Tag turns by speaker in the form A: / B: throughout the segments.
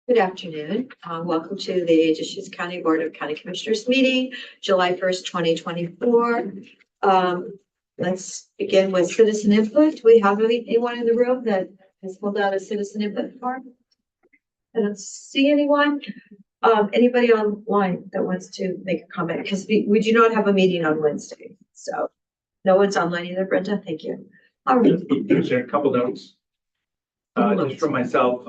A: Good afternoon. Welcome to the Deschutes County Board of County Commissioners meeting, July 1st, 2024. Let's begin with citizen input. Do we have anyone in the room that has filled out a citizen input form? I don't see anyone. Anybody online that wants to make a comment? Because we do not have a meeting on Wednesday. So no one's online either, Brenda. Thank you. All right.
B: Share a couple notes. Just for myself,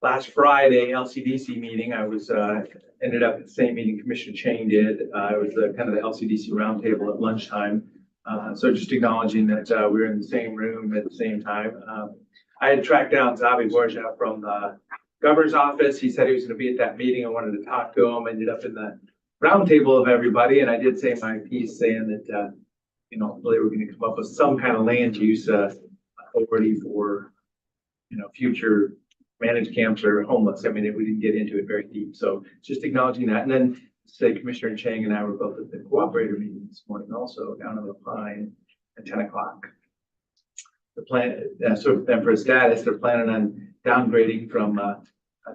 B: last Friday, LCDC meeting, I was ended up at the same meeting Commissioner Chang did. It was kind of the LCDC roundtable at lunchtime. So just acknowledging that we were in the same room at the same time. I had tracked down Zavi Borja from the governor's office. He said he was going to be at that meeting. I wanted to talk to him. I ended up in the roundtable of everybody, and I did say my piece saying that really we're going to come up with some kind of land use authority for future managed camps or homeless. I mean, we didn't get into it very deep. So just acknowledging that. And then say Commissioner Chang and I were both at the cooperator meeting this morning, also down in the Pine at 10 o'clock. The plan, so then for status, they're planning on downgrading from a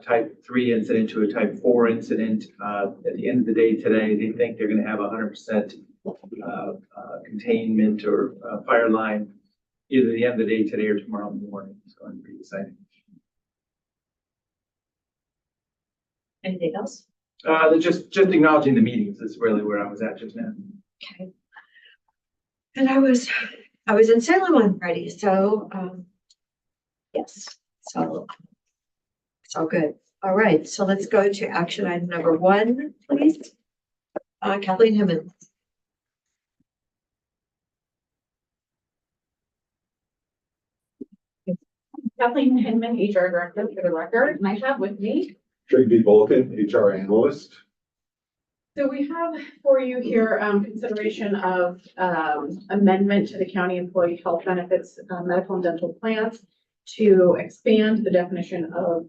B: type 3 incident to a type 4 incident. At the end of the day today, they think they're going to have 100% containment or fire line either the end of the day today or tomorrow morning. It's going to be exciting.
A: Anything else?
B: Just acknowledging the meetings is really where I was at just now.
A: Okay. And I was in Salem on Friday, so yes, so it's all good. All right, so let's go to action item number 1, please. Kathleen Hinman.
C: Kathleen Hinman, HR Director for the record, and I have with me
D: Trygve Volken, HR Analyst.
C: So we have for you here consideration of amendment to the county employee health benefits medical and dental plans to expand the definition of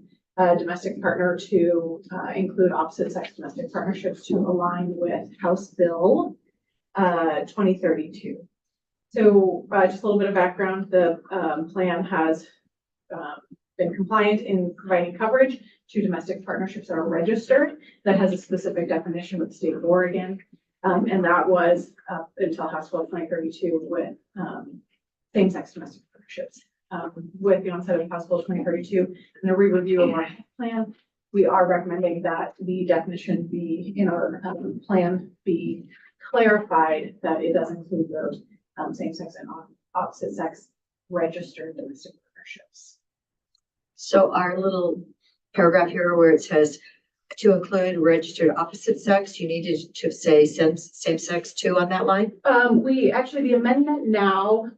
C: domestic partner to include opposite sex domestic partnerships to align with House Bill 2032. So just a little bit of background, the plan has been compliant in providing coverage to domestic partnerships that are registered, that has a specific definition with the state of Oregon. And that was until House Bill 2032 with same-sex domestic partnerships. With the onset of House Bill 2032 and a re-review of our plan, we are recommending that the definition be in our plan be clarified that it does include those same-sex and opposite sex registered domestic partnerships.
A: So our little paragraph here where it says to include registered opposite sex, you needed to say same sex too on that line?
C: We actually, the amendment now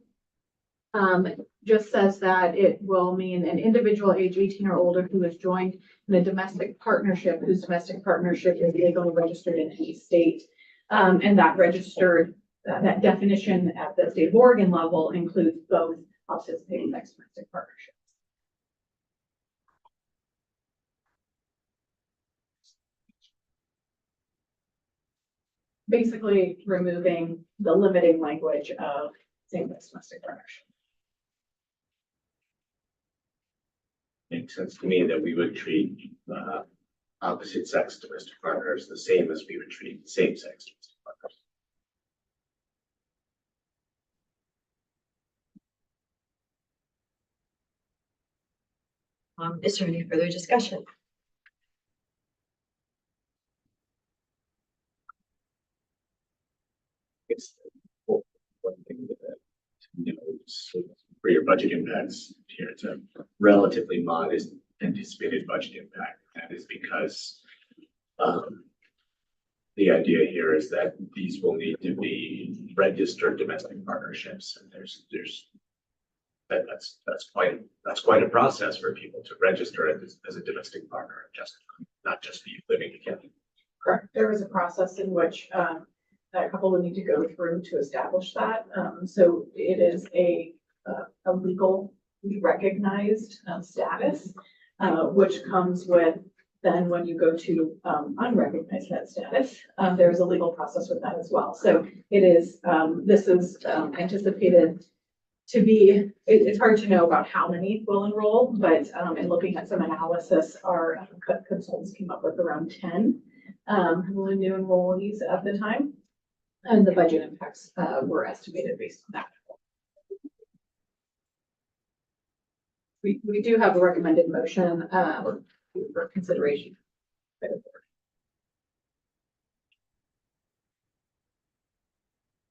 C: just says that it will mean an individual age 18 or older who is joined in a domestic partnership whose domestic partnership is legally registered in any state. And that registered, that definition at the state of Oregon level includes both opposite same-sex domestic partnerships. Basically removing the limiting language of same-sex domestic partnership.
E: Makes sense to me that we would treat opposite sex domestic partners the same as we would treat same sex domestic partners.
A: Is there any further discussion?
E: It's one thing that for your budget impacts here, it's a relatively modest anticipated budget impact. That is because the idea here is that these will need to be registered domestic partnerships, and that's quite a process for people to register as a domestic partner, not just be living together.
C: Correct. There is a process in which that couple would need to go through to establish that. So it is a legal recognized status, which comes with then when you go to unrecognized that status, there's a legal process with that as well. So it is, this is anticipated it's hard to know about how many will enroll, but, in looking at some analysis, our consultants came up with around 10 really new enrollees at the time. And the budget impacts, were estimated based on that. We do have a recommended motion, for consideration.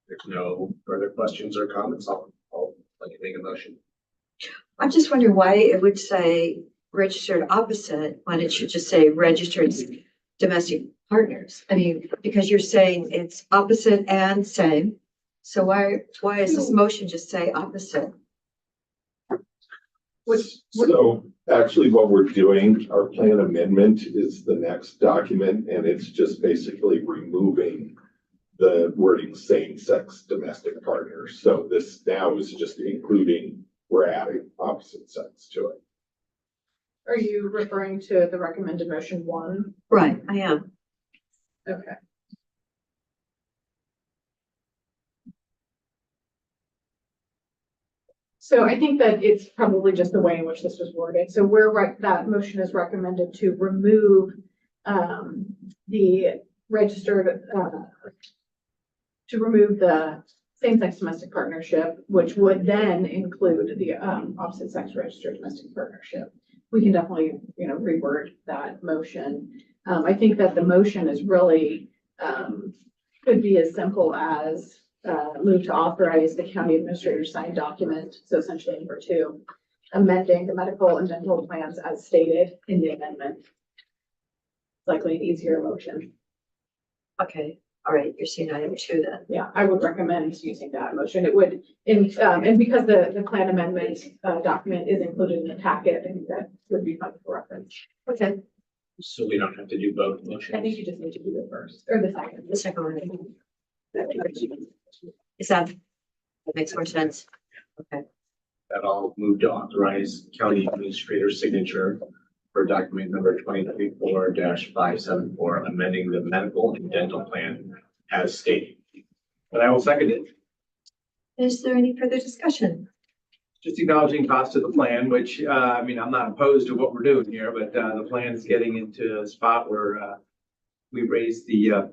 E: There's no further questions or comments. I'll like to make a motion.
A: I'm just wondering why it would say registered opposite when it should just say registered domestic partners. I mean, because you're saying it's opposite and same. So why is this motion just say opposite?
D: So actually what we're doing, our plan amendment is the next document, and it's just basically removing the wording same-sex domestic partners. So this now is just including, we're adding opposite sex to it.
C: Are you referring to the recommended motion 1?
A: Right, I am.
C: Okay. So I think that it's probably just the way in which this was worded. So that motion is recommended to remove the registered, to remove the same-sex domestic partnership, which would then include the opposite sex registered domestic partnership. We can definitely, reword that motion. I think that the motion is really, could be as simple as move to authorize the county administrator sign document. So essentially number 2, amending the medical and dental plans as stated in the amendment. Likely an easier motion.
A: Okay, all right, you're seeing item 2 then.
C: Yeah, I would recommend using that motion. It would, and because the plan amendment document is included in the packet, I think that would be fun for reference.
A: Okay,
E: So we don't have to do both motions.
C: I think you just need to do the first or the second.
A: the second one. Is that makes more sense? Okay,
E: That I'll move to authorize county administrator's signature for document number 2024-574, amending the medical and dental plan as stated.
B: And I will second it.
A: is there any further discussion?
B: Just acknowledging cost of the plan, which, I mean, I'm not opposed to what we're doing here, but, the plan is getting into a spot where, we raised the,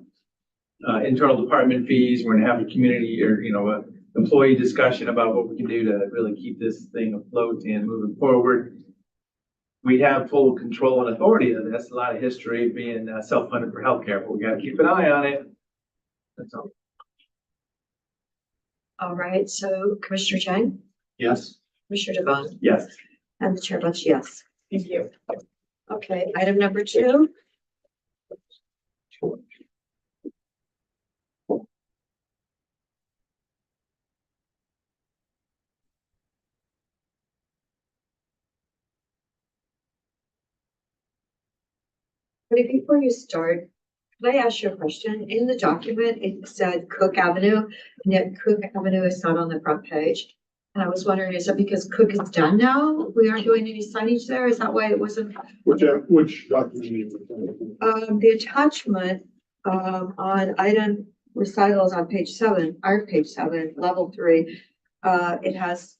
B: internal department fees. We're gonna have a community or, a employee discussion about what we can do to really keep this thing afloat and moving forward. We have full control and authority of this, a lot of history being self-funded for healthcare, but we gotta keep an eye on it. That's all.
A: All right, so Commissioner Chang,
E: Yes.
A: Commissioner Devon,
B: Yes.
A: and the chair votes yes.
C: Thank you.
A: Okay, item number 2. But before you start, could I ask you a question? In the document, it said Cook Avenue, and yet Cook Avenue is not on the front page. And I was wondering, is it because Cook is done now? We aren't doing any signage there? Is that why it wasn't?
D: Which document?
A: The attachment, on item recitals on page 7, our page 7, level 3, it has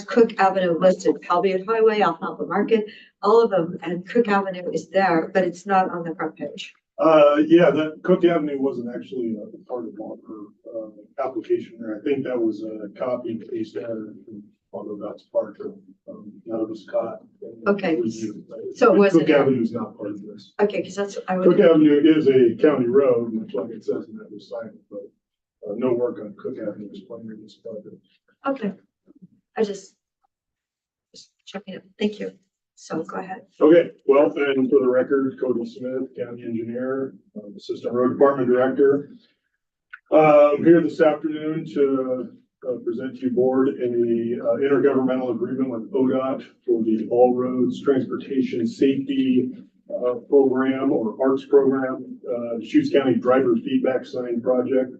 A: Cook Avenue listed, Palbiot Highway, Alfalfa Market, all of them, and Cook Avenue is there, but it's not on the front page.
F: Yeah, that Cook Avenue wasn't actually a part of her application there. I think that was a copy and paste error, although that's part of, none of us caught.
A: Okay. So it wasn't-
F: Cook Avenue is not part of this.
A: Okay, because that's, I
F: Cook
A: would,
F: Avenue is a county road, much like it says in that assignment, but no work on Cook Avenue is planned in this project.
A: okay. I just checking it. Thank you. So go ahead.
F: Okay, well, and for the record, Cody Smith, County Engineer, Assistant Road Department Director. Here this afternoon to present to you board a intergovernmental agreement with ODOT for the All Roads Transportation Safety Program or ARTS program, Deschutes County Driver Feedback Sign Project.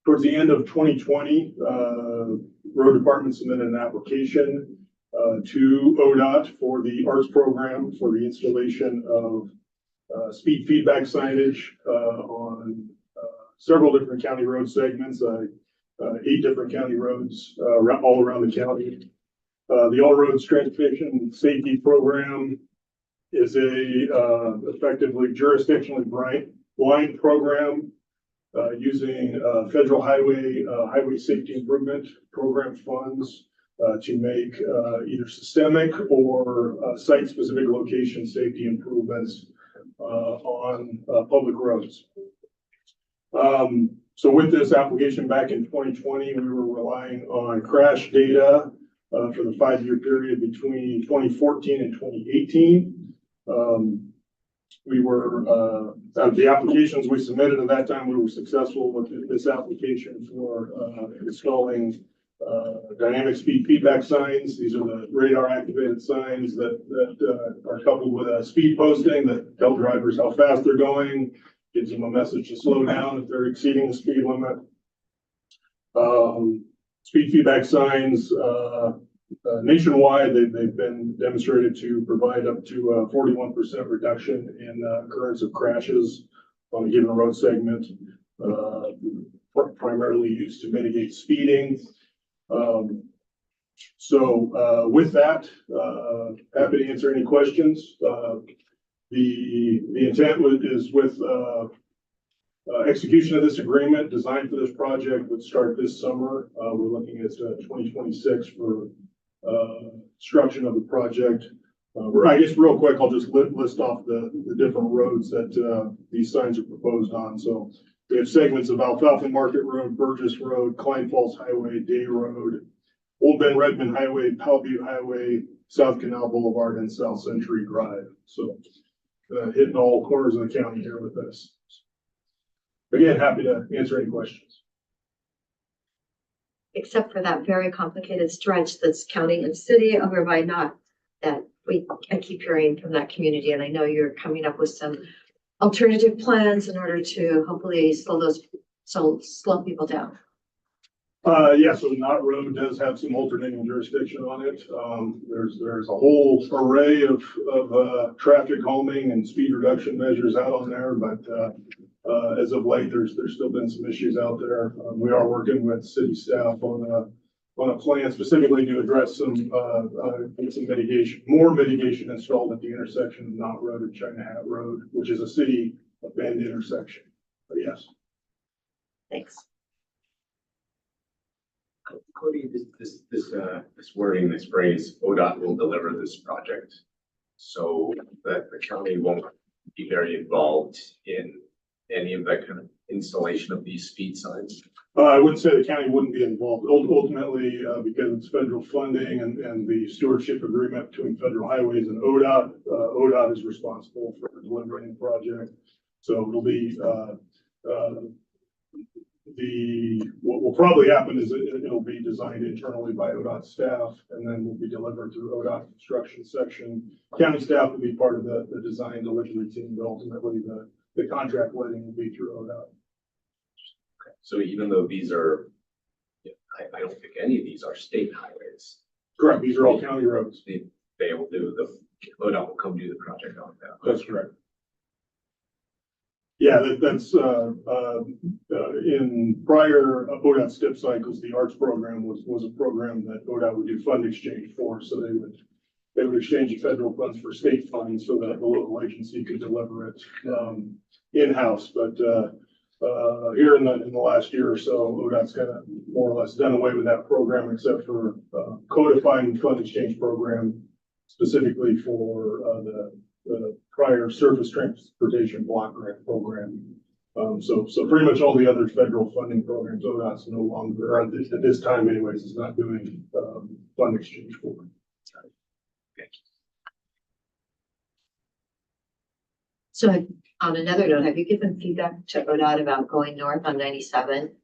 F: Towards the end of 2020, Road Department submitted an application to ODOT for the ARTS program for the installation of speed feedback signage on several different county road segments, 8 different county roads, all around the county. The All Roads Transportation Safety Program is effectively jurisdictionally blind program using federal highway safety improvement program funds to make either systemic or site-specific location safety improvements on public roads. So with this application back in 2020, we were relying on crash data for the 5-year period between 2014 and 2018. We were, out of the applications we submitted at that time, we were successful with this application for installing dynamic speed feedback signs. These are the radar activated signs that are coupled with a speed posting that tell drivers how fast they're going, gives them a message to slow down if they're exceeding the speed limit. Speed feedback signs nationwide, they've been demonstrated to provide up to a 41% reduction in occurrence of crashes on a given road segment, primarily used to mitigate speeding. With that, happy to answer any questions. The intent is with execution of this agreement designed for this project would start this summer. We're looking at 2026 for construction of the project. I guess real quick, I'll just list off the different roads that these signs are proposed on. So we have segments of Alfalfa Market Road, Burgess Road, Klein Falls Highway, Day Road, Old Bend Redmond Highway, Powellview Highway, South Canal Boulevard, and South Century Drive. So hitting all corners of the county here with this. Again, happy to answer any questions.
A: Except for that very complicated stretch that's county and city over by Knott that I keep hearing from that community. And I know you're coming up with some alternative plans in order to hopefully slow people down.
F: Yeah, so Knott Road does have some alternating jurisdiction on it. There's a whole array of traffic calming and speed reduction measures out on there, but as of late, there's still been some issues out there. We are working with city staff on a plan specifically to address some mitigation, more mitigation installed at the intersection of Knott Road and China Hat Road, which is a city Bend intersection. But yes.
A: Thanks.
E: Cody, this wording, this phrase, ODOT will deliver this project so that the county won't be very involved in any of that kind of installation of these speed signs.
F: I wouldn't say the county wouldn't be involved. Ultimately, because it's federal funding and the stewardship agreement between federal highways and ODOT, ODOT is responsible for delivering the project. So it'll be, what will probably happen is it'll be designed internally by ODOT staff and then will be delivered through ODOT construction section. County staff will be part of the design delivery team, but ultimately the contract letting will be through ODOT.
E: Okay. So even though these are, I don't think any of these are state highways.
F: Correct. These are all county roads.
E: They will do ODOT will come do the project on that.
F: That's correct. Yeah, that's in prior ODOT STIP cycles, the ARTS program was a program that ODOT would do fund exchange for. So they would exchange the federal funds for state funds so that the local agency could deliver it in-house. But here in the last year or so, ODOT's kind of more or less done away with that program, except for codifying the fund exchange program specifically for the prior surface transportation block grant program. So pretty much all the other federal funding programs, ODOT's no longer, or at this time anyways, is not doing fund exchange for.
E: Thank you.
A: So on another note, have you given feedback to ODOT about going north on 97?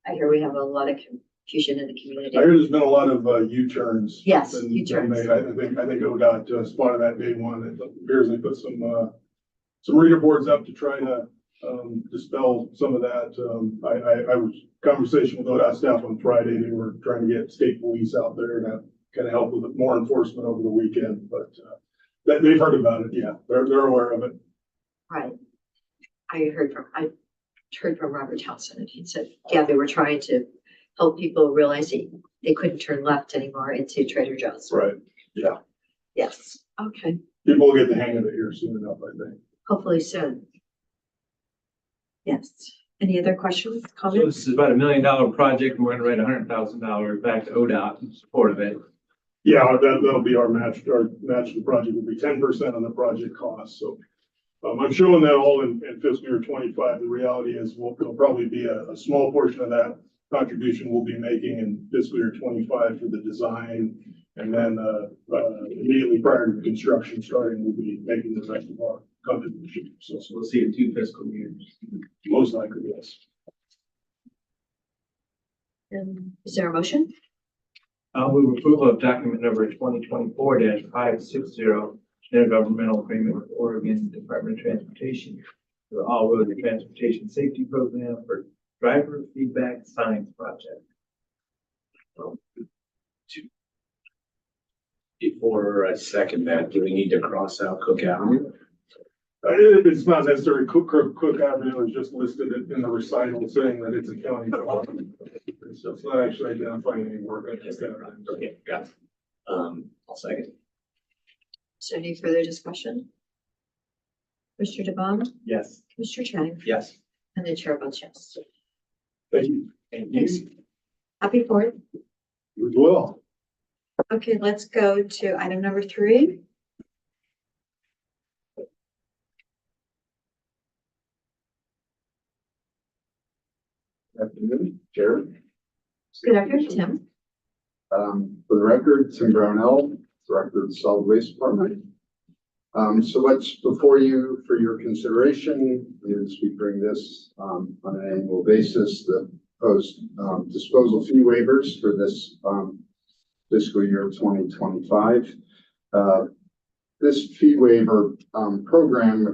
A: I hear we have a lot of confusion in the community.
F: I hear there's been a lot of U-turns.
A: Yes,
F: been
A: U-turns.
F: made. I think ODOT spotted that day one. It appears they put some reader boards up to try to dispel some of that. I was conversation with ODOT staff on Friday. They were trying to get state police out there to kind of help with more enforcement over the weekend, but they've heard about it. Yeah, they're aware of it.
A: Right. I heard heard from Robert Townsend, and he said, yeah, they were trying to help people realize they couldn't turn left anymore into Trader Joe's.
F: Right.
A: Yes, okay,
F: People will get the hang of it here soon enough, I think.
A: hopefully soon. Yes, any other questions,
B: So
A: comments?
B: this is about $1 million project, and we're gonna write $100,000 back to ODOT in support of it.
F: Yeah, that'll be our match to the project will be 10% on the project cost, so. I'm showing that all in fiscal year 25. The reality is there'll probably be a small portion of that contribution we'll be making in fiscal year 25 for the design. And then, immediately prior to the construction starting, we'll be making the rest of our contribution. So
B: So we'll see in 2 fiscal years.
F: most likely, yes.
A: Is there a motion?
B: I'll move approval of document number 2024-560, intergovernmental agreement with Oregon Department of Transportation for the All Road Transportation Safety Program for Driver Feedback Science Project.
E: Before I second that, do we need to cross out Cook Avenue?
F: It's not necessarily Cook Avenue is just listed in the recital saying that it's a county. So it's not actually identifying any work.
E: Okay, got it. I'll second.
A: Is there any further discussion? Mr. DeBon,
B: Yes.
A: Mr. Chang,
B: Yes.
A: and the chair votes yes.
F: Thank you.
B: Thank
A: Thanks.
B: you.
A: Happy Fourth.
F: You as well.
A: Okay, let's go to item number 3.
G: Afternoon, Jared.
A: Good afternoon, Tim.
G: For the record, Tim Brownell, Director of the Solid Waste Department. So what's before you for your consideration is we bring this, on an annual basis, the proposed, disposal fee waivers for this, fiscal year 2025. This fee waiver, program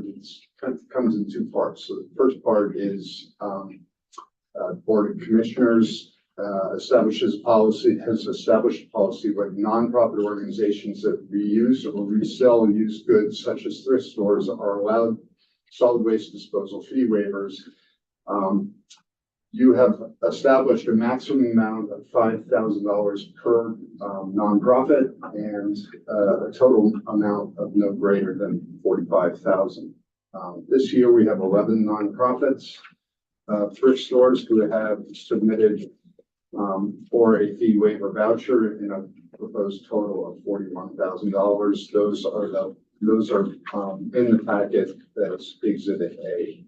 G: comes in 2 parts. So the first part is, Board of Commissioners has established a policy with nonprofit organizations that reuse or resell used goods such as thrift stores are allowed solid waste disposal fee waivers. You have established a maximum amount of $5,000 per nonprofit and a total amount of no greater than $45,000. This year we have 11 nonprofits. Thrift stores who have submitted for a fee waiver voucher in a proposed total of $41,000. Those are in the packet that's Exhibit A.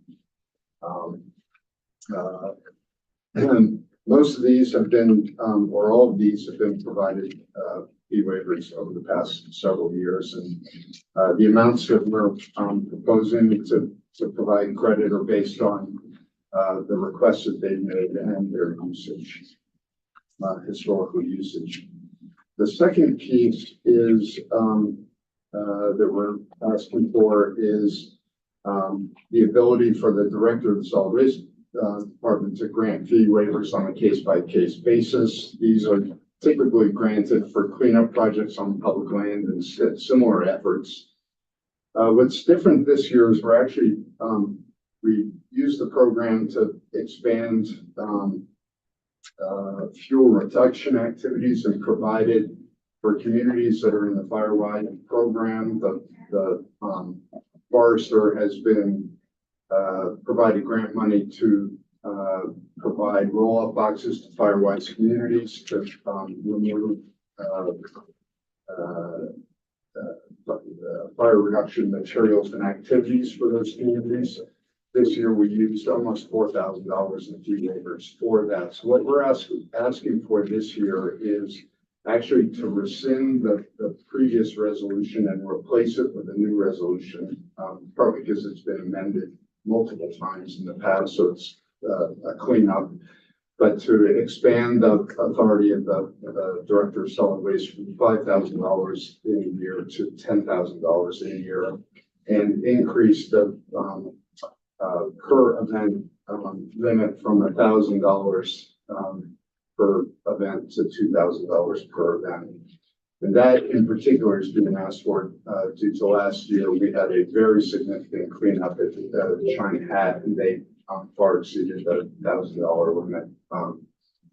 G: And most of these have been, or all of these have been provided fee waivers over the past several years, and the amounts that we're proposing to provide credit are based on the requests that they've made and their usage, historical usage. The second piece is that we're asking for is the ability for the director of the solid waste department to grant fee waivers on a case-by-case basis. These are typically granted for cleanup projects on public land and similar efforts. What's different this year is we're actually we use the program to expand fuel reduction activities and provide it for communities that are in the Firewide program. The forester has been provided grant money to provide roll-up boxes to Firewide's communities to remove fire reduction materials and activities for those communities. This year, we used almost $4,000 in fee waivers for that. So what we're asking for this year is actually to rescind the previous resolution and replace it with a new resolution, probably because it's been amended multiple times in the past, so it's a cleanup. But to expand the authority of the Director of Solid Waste from $5,000 in a year to $10,000 in a year, and increase the per event limit from $1,000 per event to $2,000 per event. And that in particular is being asked for due to last year we had a very significant cleanup at China Hat, and they far exceeded the $1,000 limit,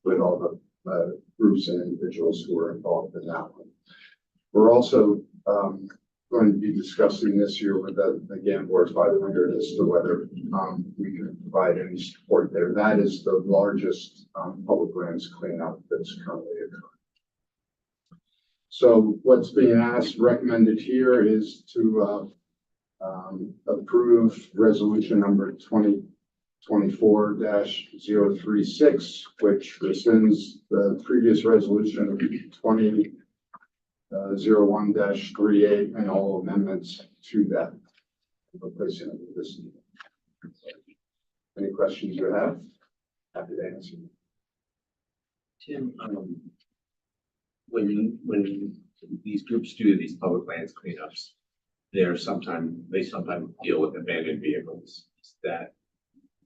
G: with all the groups and individuals who were involved in that one. We're also, going to be discussing this year with the Gamboa 500 as to whether, we can provide any support there. That is the largest, public lands cleanup that's currently occurring. So what's being asked, recommended here is to, approve resolution number 2024-036, which rescinds the previous resolution of 2001-38 and all amendments to that. Replacing it with this. Any questions you have? Happy to answer.
E: Tim, when these groups do these public lands cleanups, they sometimes deal with abandoned vehicles.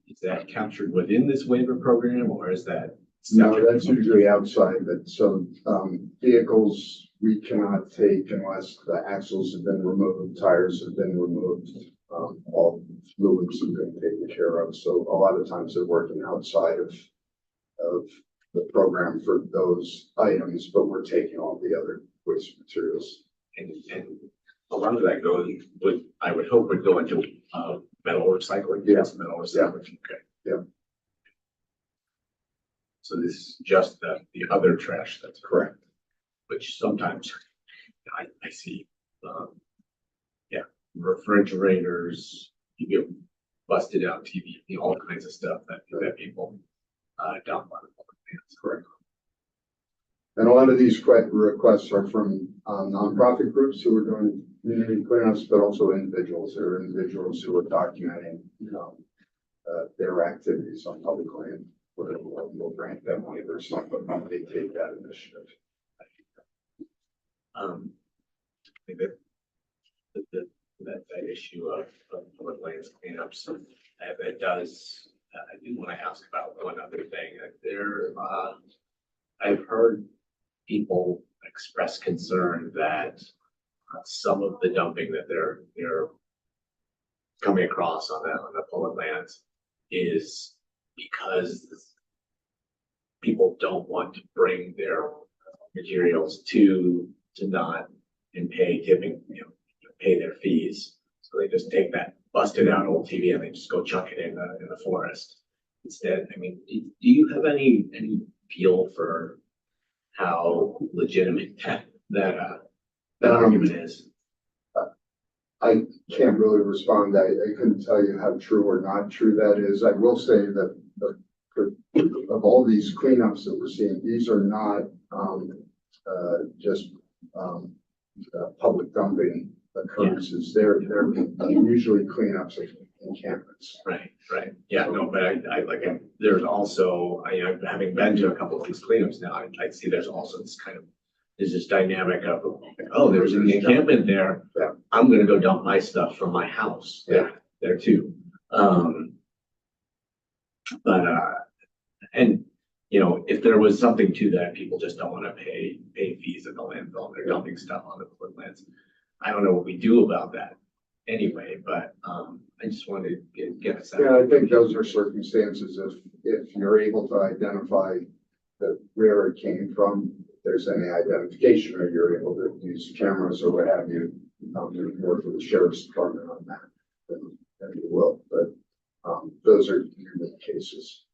E: Is that captured within this waiver program, or is that?
G: No, that's usually outside that. So, vehicles we cannot take unless the axles have been removed, tires have been removed, all fluids have been taken care of. So a lot of times they're working outside of the program for those items, but we're taking all the other waste materials.
E: And a lot of that I would hope would go into metal recycling.
G: Yes.
E: Metal recycling. Okay.
G: Yeah.
E: So this is just the other trash that's
G: Correct.
E: which sometimes I see, refrigerators, you get busted out TV, all kinds of stuff that people dump on the public lands.
G: Correct. And a lot of these requests are from nonprofit groups who are doing community cleanups, but also individuals. There are individuals who are documenting, their activities on public land. We'll grant them waivers, but they take that initiative.
E: I think that issue of public lands cleanups, that does, I do want to ask about one other thing. I've heard people express concern that some of the dumping that they're coming across on the public lands is because people don't want to bring their materials to not and pay tipping, pay their fees. So they just take that busted out old TV and they just go chuck it in the forest instead. I mean, do you have any feel for how legitimate that argument is?
G: I can't really respond. I couldn't tell you how true or not true that is. I will say that of all these cleanups that we're seeing, these are not just public dumping occurrences. They're usually cleanups of encampments.
E: Right. Yeah, no, but there's also, having been to a couple of these cleanups now, I see there's also there's this dynamic of, there's an encampment there.
G: Yeah.
E: I'm gonna go dump my stuff from my house.
G: Yeah.
E: There too. And if there was something to that, people just don't want to pay fees at the landfill. They're dumping stuff on the public lands. I don't know what we do about that anyway, but I just wanted to get a sense.
G: Yeah, I think those are circumstances if you're able to identify where it came from, if there's any identification, or you're able to use cameras or what have you, work with the sheriff's department on that, then you will. But those are unique cases.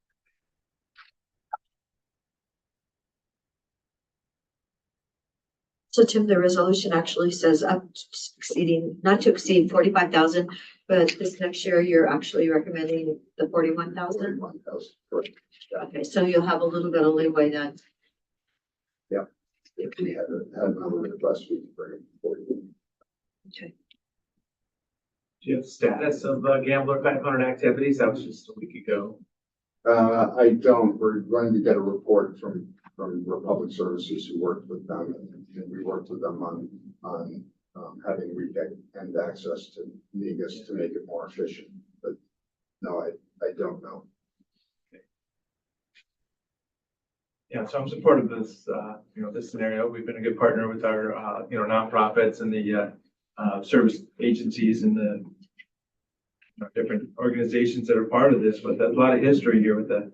A: So Tim, the resolution actually says not to exceed 45,000, but this next year you're actually recommending the 41,000.
G: 41,000, correct.
A: Okay, so you'll have a little bit of leeway then.
G: Yeah. If we had another request, we could bring it forward.
A: Okay.
B: Do you have status of Gambler 500 activities? That was just a week ago.
G: I don't. We're going to get a report from Republic Services who worked with them, and we worked with them on having weekend access to Negus to make it more efficient. But no, I don't know.
B: Yeah, so I'm supportive of this, this scenario. We've been a good partner with our, nonprofits and the service agencies in the different organizations that are part of this, but there's a lot of history here with the,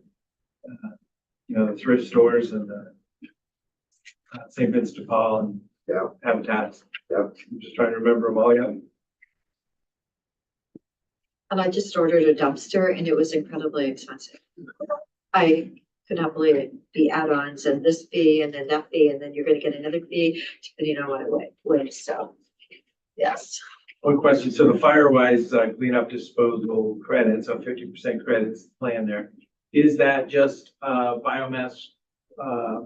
B: the thrift stores and the St. Vincent de Paul and
G: Yeah.
B: Habitats.
G: Yeah.
B: I'm just trying to remember them all, yeah.
A: And I just ordered a dumpster and it was incredibly expensive. I could not believe it. The add-ons and this fee and then that fee, and then you're gonna get another fee, depending on what it weighs, so. Yes,
B: One question, so the Firewise cleanup disposal credits, so 50% credits plan there. Is that just biomass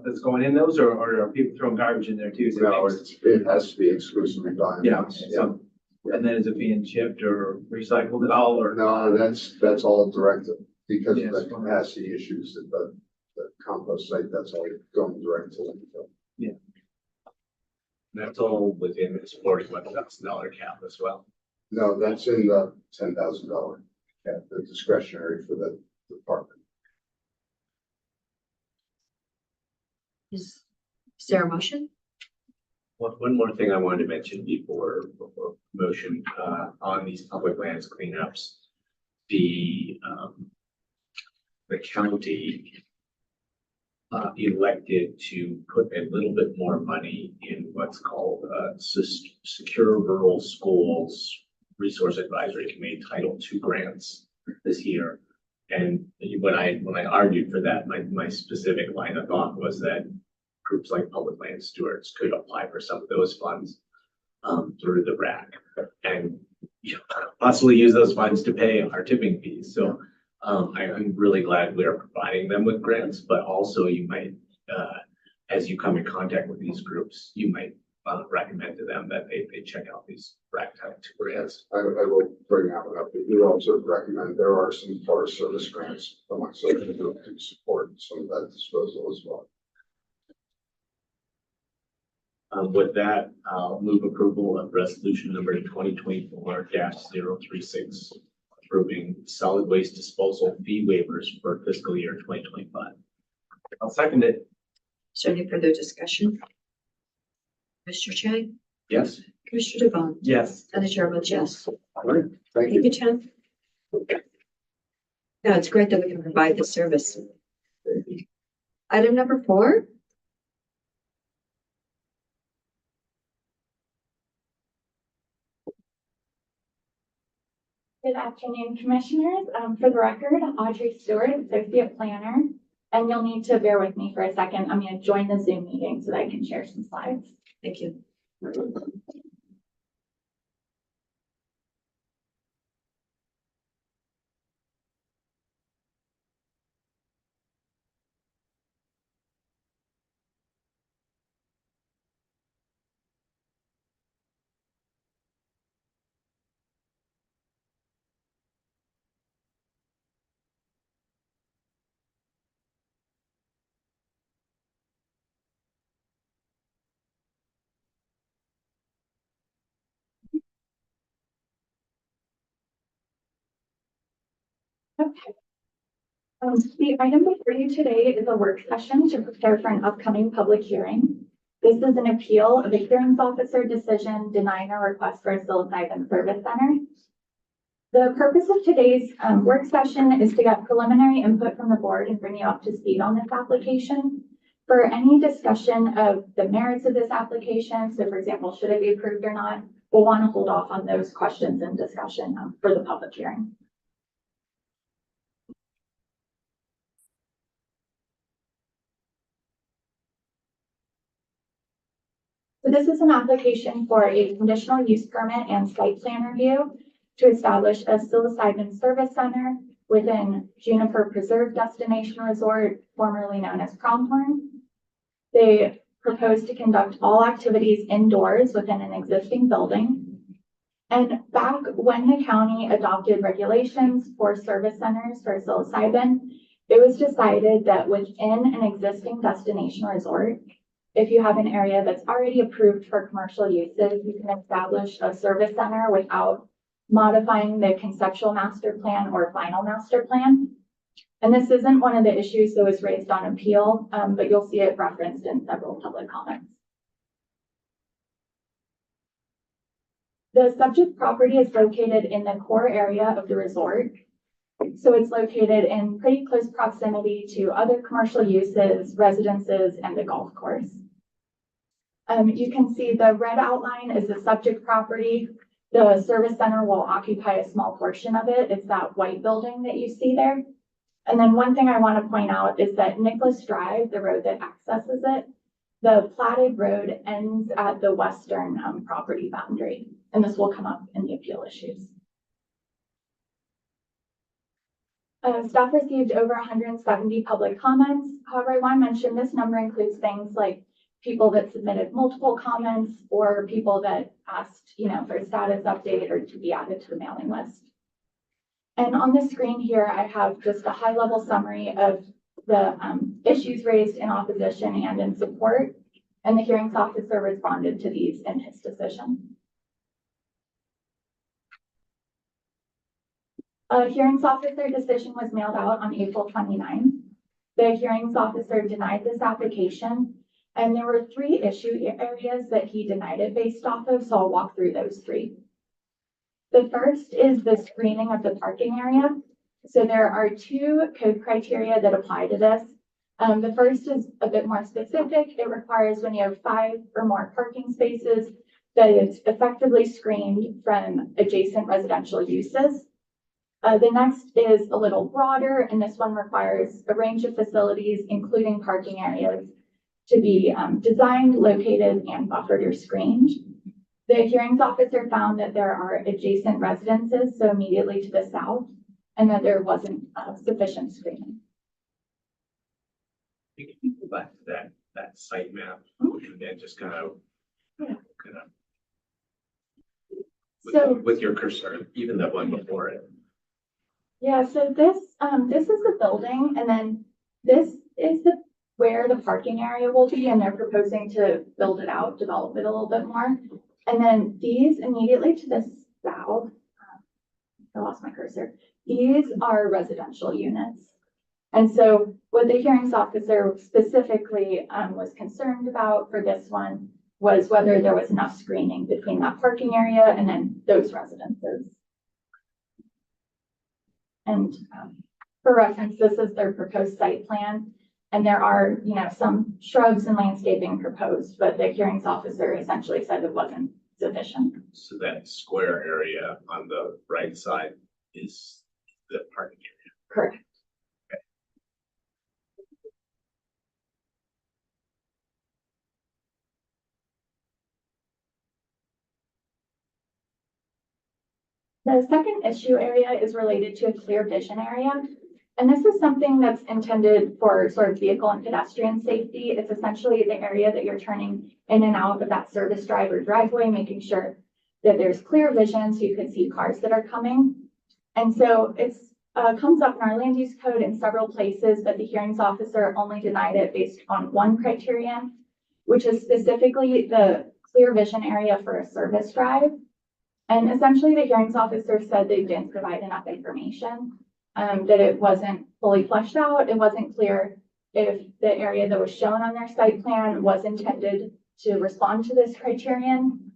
B: that's going in those, or are people throwing garbage in there too? Is it
G: No,
B: mixed?
G: it has to be exclusively
B: Yeah,
G: biomass.
B: so, and then is it being chipped or recycled at all, or?
G: No, that's all direct because of the
B: Yes.
G: capacity issues at the compost site. That's all going direct to landfill.
E: That's all within this $41,000 cap as well.
G: No, that's in the $10,000 cap, the discretionary for the department.
A: is there a motion?
E: One more thing I wanted to mention before motion, on these public lands cleanups. The county elected to put a little bit more money in what's called Secure Rural Schools Resource Advisory Committee Title II grants this year. And when I argued for that, my specific line of thought was that groups like public land stewards could apply for some of those funds through the RAC and possibly use those funds to pay our tipping fees. So I'm really glad we are providing them with grants, but also you might, as you come in contact with these groups, you might recommend to them that they check out these RAC Title II grants.
G: I will bring that one up. We do also recommend there are some Forest Service grants amongst other groups to support some of that disposal as well.
E: With that, I'll move approval of resolution number 2024-036, approving solid waste disposal fee waivers for fiscal year 2025.
B: I'll second it.
A: Is there any further discussion? Commissioner Chang,
E: Yes.
A: Commissioner DeBonne,
B: Yes.
A: and the chair votes yes.
G: All right, thank
A: Thank
G: you.
A: you, Chen. Yeah, it's great that we can provide this service. Item number 4.
H: Good afternoon, Commissioners. For the record, Audrey Stewart, Associate Planner, and you'll need to bear with me for a second. I'm going to join the Zoom meeting so that I can share some slides.
A: Thank you.
H: Okay. The item before you today is a work session to prepare for an upcoming public hearing. This is an appeal of a hearings officer decision denying a request for a psilocybin service center. The purpose of today's work session is to get preliminary input from the board and bring you up to speed on this application. For any discussion of the merits of this application, so for example, should it be approved or not, we'll want to hold off on those questions and discussion for the public hearing. So this is an application for a conditional use permit and site plan review to establish a psilocybin service center within Juniper Preserve Destination Resort, formerly known as Pronghorn. They propose to conduct all activities indoors within an existing building. And back when the county adopted regulations for service centers for psilocybin, it was decided that within an existing destination resort, if you have an area that's already approved for commercial uses, you can establish a service center without modifying the conceptual master plan or final master plan. And this isn't one of the issues that was raised on appeal, but you'll see it referenced in several public comments. The subject property is located in the core area of the resort. So it's located in pretty close proximity to other commercial uses, residences, and the golf course. You can see the red outline is the subject property. The service center will occupy a small portion of it. It's that white building that you see there. And then one thing I want to point out is that Nicholas Drive, the road that accesses it, the platted road ends at the western property boundary. And this will come up in the appeal issues. Staff received over 170 public comments. However, I want to mention this number includes things like people that submitted multiple comments or people that asked, for a status update or to be added to the mailing list. And on the screen here, I have just a high-level summary of the issues raised in opposition and in support, and the hearings officer responded to these in his decision. A hearings officer decision was mailed out on April 29th. The hearings officer denied this application, and there were 3 issue areas that he denied it based off of, so I'll walk through those 3. The first is the screening of the parking area. So there are 2 code criteria that apply to this. The first is a bit more specific. It requires when you have 5 or more parking spaces that it's effectively screened from adjacent residential uses. The next is a little broader, and this one requires a range of facilities, including parking areas, to be designed, located, and buffered or screened. The hearings officer found that there are adjacent residences, so immediately to the south, and that there wasn't sufficient screening.
E: Can you go back to that site map and just kind of with your cursor, even the one before it?
H: Yeah, so this is the building, and then this is where the parking area will be, and they're proposing to build it out, develop it a little bit more. And then these immediately to the south, I lost my cursor. These are residential units. And so what the hearings officer specifically was concerned about for this one was whether there was enough screening between that parking area and then those residences. And for reference, this is their proposed site plan. And there are, some shrubs and landscaping proposed, but the hearings officer essentially said it wasn't sufficient.
E: So that square area on the right side is the parking area.
H: Correct. The second issue area is related to a clear vision area. And this is something that's intended for sort of vehicle and pedestrian safety. It's essentially the area that you're turning in and out of that service drive or driveway, making sure that there's clear vision so you can see cars that are coming. And so it's comes up in our land use code in several places, but the hearings officer only denied it based on one criterion, which is specifically the clear vision area for a service drive. And essentially the hearings officer said they didn't provide enough information. That it wasn't fully fleshed out. It wasn't clear if the area that was shown on their site plan was intended to respond to this criterion.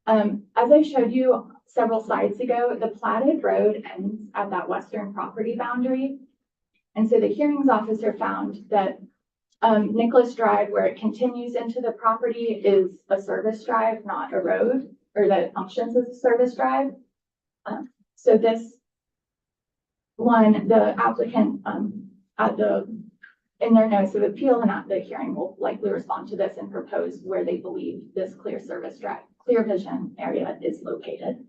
H: As I showed you several slides ago, the platted road ends at that western property boundary. And so the hearings officer found that Nicholas Drive, where it continues into the property, is a service drive, not a road, or that it functions as a service drive. So this one, the applicant in their notice of appeal and at the hearing will likely respond to this and propose where they believe this clear vision area is located.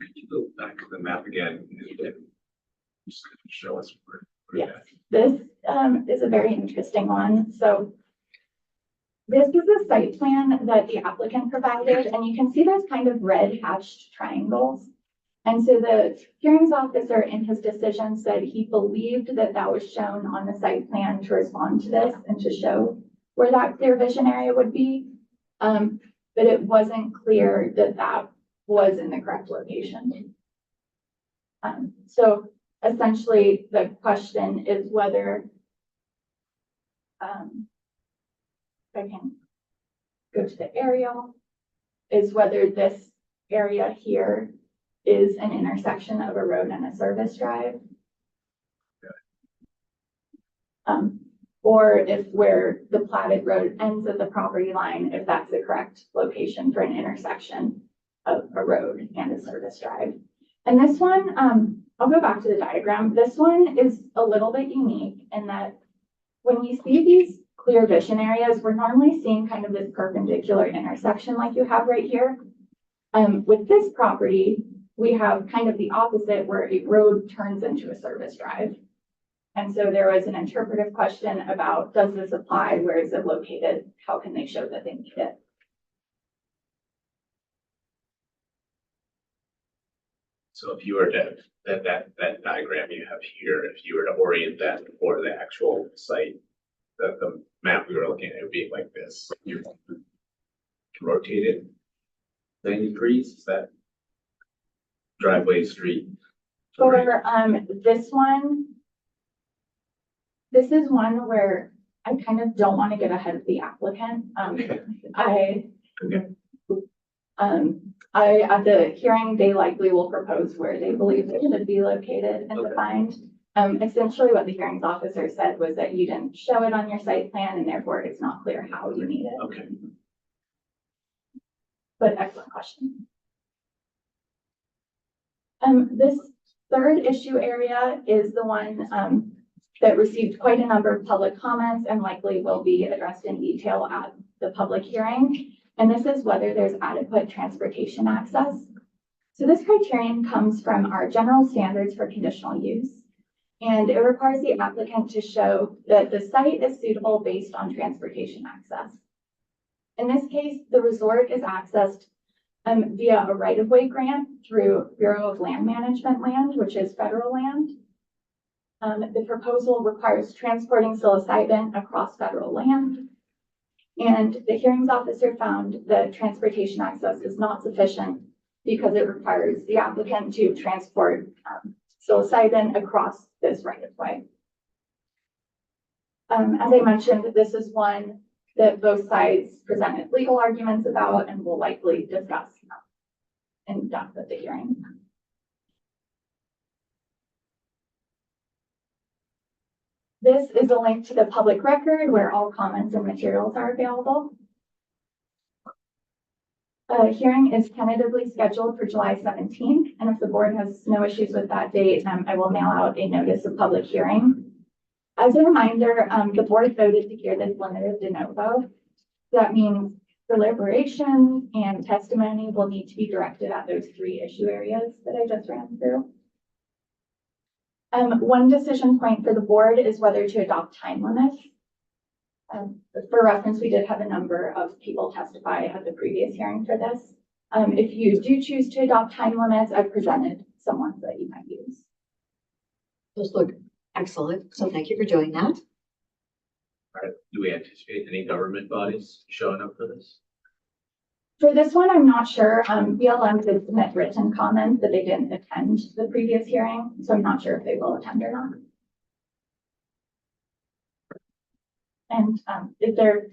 E: Could you go back to the map again and just show us where
H: Yes, this is a very interesting one. So this is a site plan that the applicant provided, and you can see there's kind of red hatched triangles. And so the hearings officer in his decision said he believed that that was shown on the site plan to respond to this and to show where that clear vision area would be. But it wasn't clear that that was in the correct location. So essentially the question is whether, if I can go to the aerial, is whether this area here is an intersection of a road and a service drive. Or if where the platted road ends at the property line, if that's the correct location for an intersection of a road and a service drive. And this one, I'll go back to the diagram. This one is a little bit unique in that when we see these clear vision areas, we're normally seeing kind of this perpendicular intersection like you have right here. With this property, we have kind of the opposite where a road turns into a service drive. And so there was an interpretive question about, does this apply? Where is it located? How can they show that they need it?
E: So if you were to, that diagram you have here, if you were to orient that for the actual site, the map we were looking at, it would be like this. You rotate it 90 degrees, is that driveway, street?
H: For this is one where I kind of don't want to get ahead of the applicant. At the hearing, they likely will propose where they believe it should be located and defined. Essentially what the hearings officer said was that you didn't show it on your site plan and therefore it's not clear how you need it.
E: Okay.
H: But excellent question. This third issue area is the one that received quite a number of public comments and likely will be addressed in detail at the public hearing. And this is whether there's adequate transportation access. So this criterion comes from our general standards for conditional use. And it requires the applicant to show that the site is suitable based on transportation access. In this case, the resort is accessed via a right-of-way grant through Bureau of Land Management land, which is federal land. The proposal requires transporting psilocybin across federal land. And the hearings officer found that transportation access is not sufficient because it requires the applicant to transport psilocybin across this right-of-way. As I mentioned, this is one that both sides presented legal arguments about and will likely discuss in depth at the hearing. This is a link to the public record where all comments and materials are available. A hearing is tentatively scheduled for July 17th, and if the board has no issues with that date, I will mail out a notice of public hearing. As a reminder, the board voted to hear this limited de novo. That means deliberation and testimony will need to be directed at those three issue areas that I just ran through. One decision point for the board is whether to adopt time limits. For reference, we did have a number of people testify at the previous hearing for this. If you do choose to adopt time limits, I've presented some ones that you might use.
A: Those look excellent. So thank you for doing that.
E: All right. Do we anticipate any government bodies showing up for this?
H: For this one, I'm not sure. BLM did submit written comments that they didn't attend the previous hearing, so I'm not sure if they will attend or not. And is there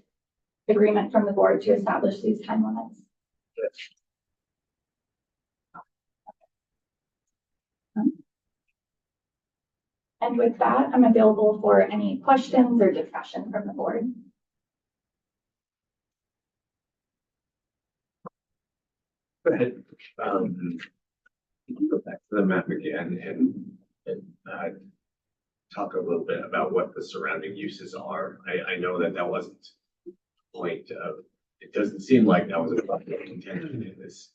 H: agreement from the board to establish these time limits?
E: Yes.
H: And with that, I'm available for any questions or discussion from the board.
E: Go ahead. Go back to the map again and talk a little bit about what the surrounding uses are. I know that wasn't the point of, it doesn't seem like that was a point of contention in this.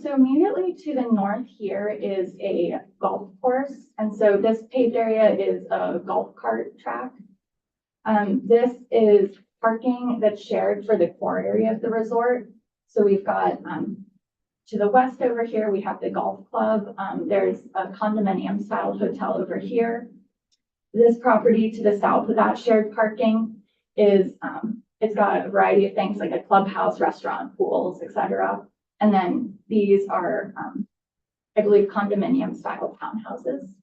H: So immediately to the north here is a golf course. And so this paved area is a golf cart track. This is parking that's shared for the core area of the resort. So we've got to the west over here, we have the golf club. There's a condominium style hotel over here. This property to the south of that shared parking is, it's got a variety of things like a clubhouse, restaurant, pools, etc. And then these are, I believe, condominium style townhouses.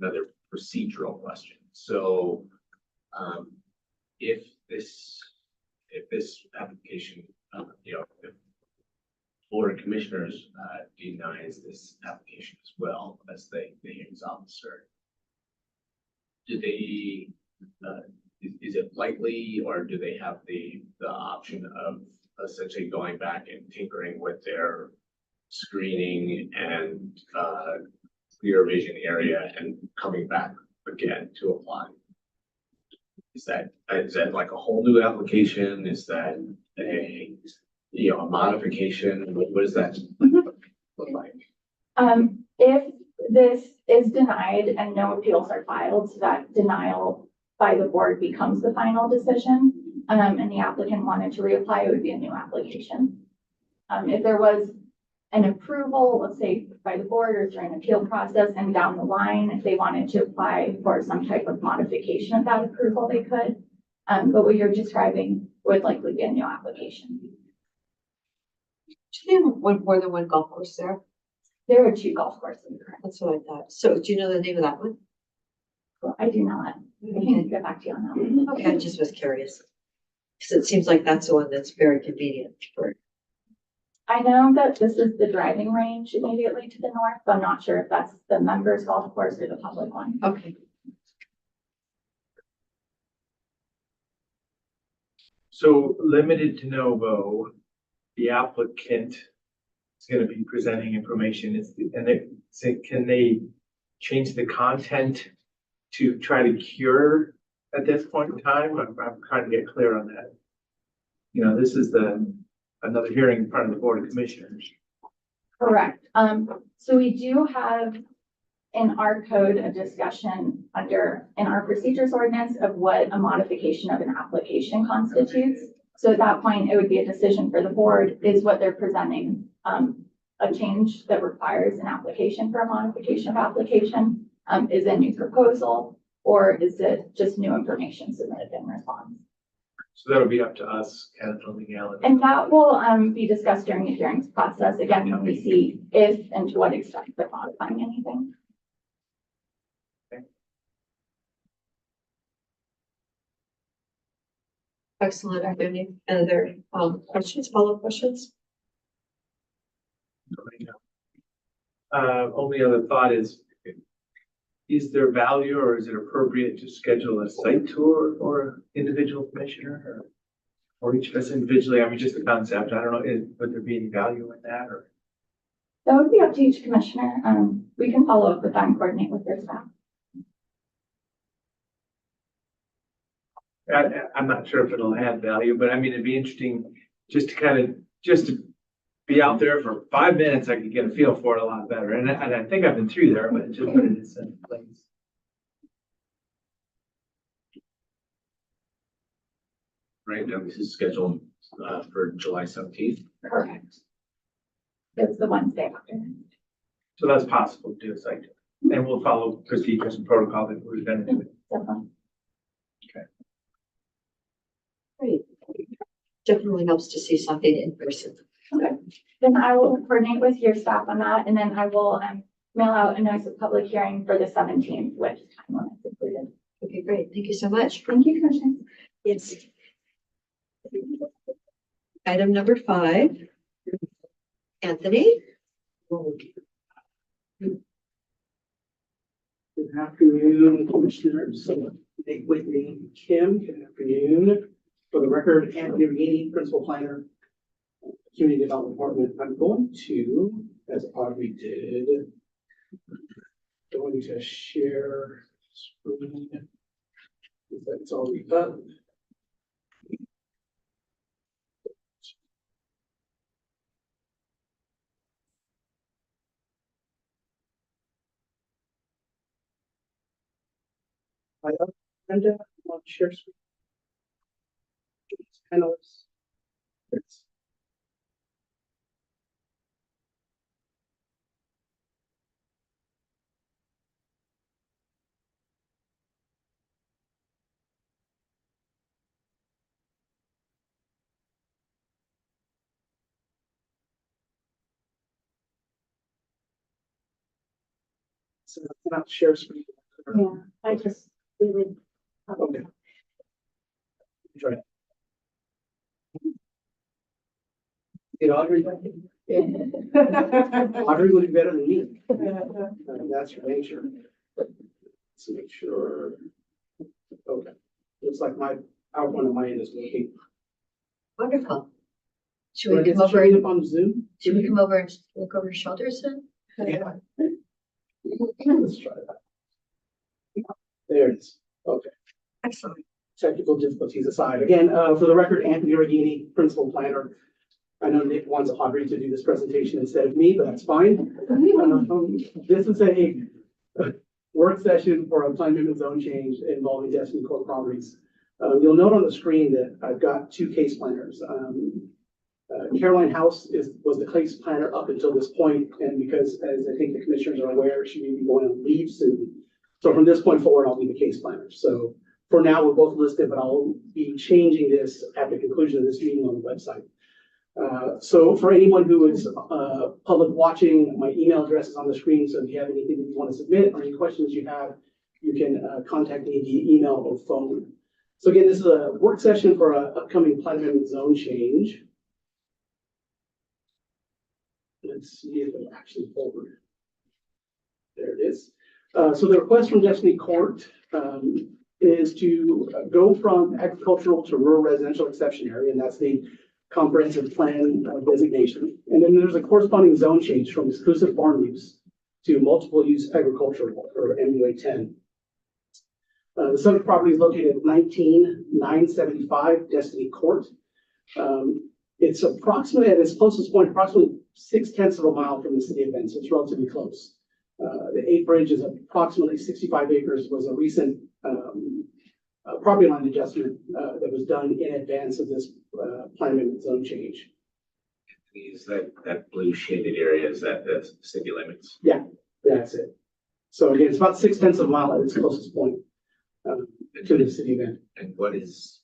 E: another procedural question. So, if this application, if Board of Commissioners, denies this application as well as the hearings officer, do they, is it likely, or do they have the option of essentially going back and tinkering with their screening and clear vision area and coming back again to apply? Is that like a whole new application? Is that a modification? What does that look like?
H: If this is denied and no appeals are filed, so that denial by the board becomes the final decision, and the applicant wanted to reapply, it would be a new application. If there was an approval, let's say by the board or during an appeal process, and down the line, if they wanted to apply for some type of modification of that approval, they could. But what you're describing would likely be a new application.
A: Do they have more than one golf course there?
H: There are 2 golf courses currently.
A: That's what I thought. So do you know the name of that one?
H: I do not. I can get back to you on that one.
A: Okay, I just was curious. Because it seems like that's the one that's very convenient for.
H: I know that this is the driving range immediately to the north, but I'm not sure if that's the members golf course or the public one.
A: Okay.
B: So limited to Novo, the applicant is going to be presenting information, can they change the content to try to cure at this point in time? I'm trying to get clear on that. This is another hearing in front of the Board of Commissioners.
H: Correct. So we do have in our code a discussion in our procedures ordinance of what a modification of an application constitutes. So at that point, it would be a decision for the board, is what they're presenting, a change that requires an application for a modification of application, is a new proposal, or is it just new information submitted in response?
B: So that'll be up to us, kind of the legality.
H: And that will be discussed during the hearings process, again, when we see if and to what extent they're modifying anything.
A: Excellent. Are there any other questions, follow-up questions?
B: Only other thought is there value, or is it appropriate to schedule a site tour for individual commissioner or each of us individually? I mean, just the concept. I don't know, would there be any value in that, or?
H: That would be up to each commissioner. We can follow up with that and coordinate with their staff.
B: I'm not sure if it'll add value, but I mean, it'd be interesting just to be out there for 5 minutes. I could get a feel for it a lot better. And I think I've been through there, but just put it in some place.
E: Right now, this is scheduled for July 17th.
H: Correct. It's the Wednesday after.
B: So that's possible to do a site tour. And we'll follow procedures and protocol that we've been doing.
H: Definitely.
A: Great. Definitely helps to see something in person.
H: Okay. Then I will coordinate with your staff on that, and then I will mail out a notice of public hearing for the 17th with time limits included.
A: Okay, great. Thank you so much.
H: Thank you, Commissioner.
A: Yes. Item number 5. Anthony?
I: Good afternoon, Commissioners. Nate Whitney, Kim, good afternoon. For the record, Anthony Reganey, Principal Planner, Community Development Department. I'm going to, as Audrey did, going to share screen. That's already up. Brenda, want to share screen? Panelists. So I cannot share screen.
H: Yeah, I just, we would.
I: Okay. Try it. Get Audrey back in. Audrey would be better than me. That's for nature. Let's make sure. Okay. Looks like my PowerPoint on my end is working.
A: Wonderful. Should
I: Do I
A: we
I: get
A: come
I: to show
A: over,
I: you up on Zoom?
A: should we come over and look over your shoulders then?
I: Yeah. Let's try that. There it is. Okay.
A: Excellent.
I: Technical difficulties aside, again, for the record, Anthony Regini, principal planner. I know Nick wants Audrey to do this presentation instead of me, but that's fine. This is a work session for a plan amendment zone change involving Destiny Court properties. You'll note on the screen that I've got two case planners. Caroline House was the case planner up until this point, and because, as I think the commissioners are aware, she may be going on leave soon. So from this point forward, I'll be the case planner. So for now, we're both listed, but I'll be changing this at the conclusion of this meeting on the website. So for anyone who is public watching, my email address is on the screen. So if you have anything that you want to submit or any questions you have, you can contact me via email or phone. So again, this is a work session for an upcoming plan amendment zone change. Let's see if it'll actually forward. There it is. So the request from Destiny Court is to go from agricultural to rural residential exception area, and that's the comprehensive plan designation. And then there's a corresponding zone change from exclusive farm use to multiple use agricultural, or MUA 10. The subject property is located at 19975 Destiny Court. It's approximately, at its closest point, approximately 0.6 of a mile from the city of Bend, so it's relatively close. The acreage is approximately 65 acres, was a recent property line adjustment that was done in advance of this plan amendment zone change.
E: Is that blue shaded area, is that the city limits?
I: Yeah, that's it. So again, it's about 0.6 of a mile at its closest point to the city of Bend.
E: And what is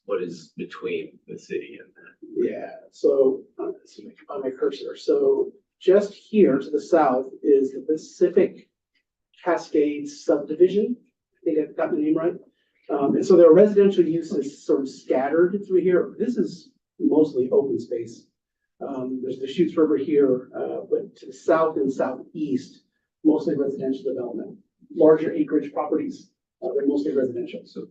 E: between the city and that?
I: Yeah, so let's see if I can find my cursor. So just here to the south is the Pacific Cascades subdivision. I think I've got the name right. And so there are residential uses sort of scattered through here. This is mostly open space. There's the Chutes River here, but to the south and southeast, mostly residential development. Larger acreage properties, they're mostly residential.
E: So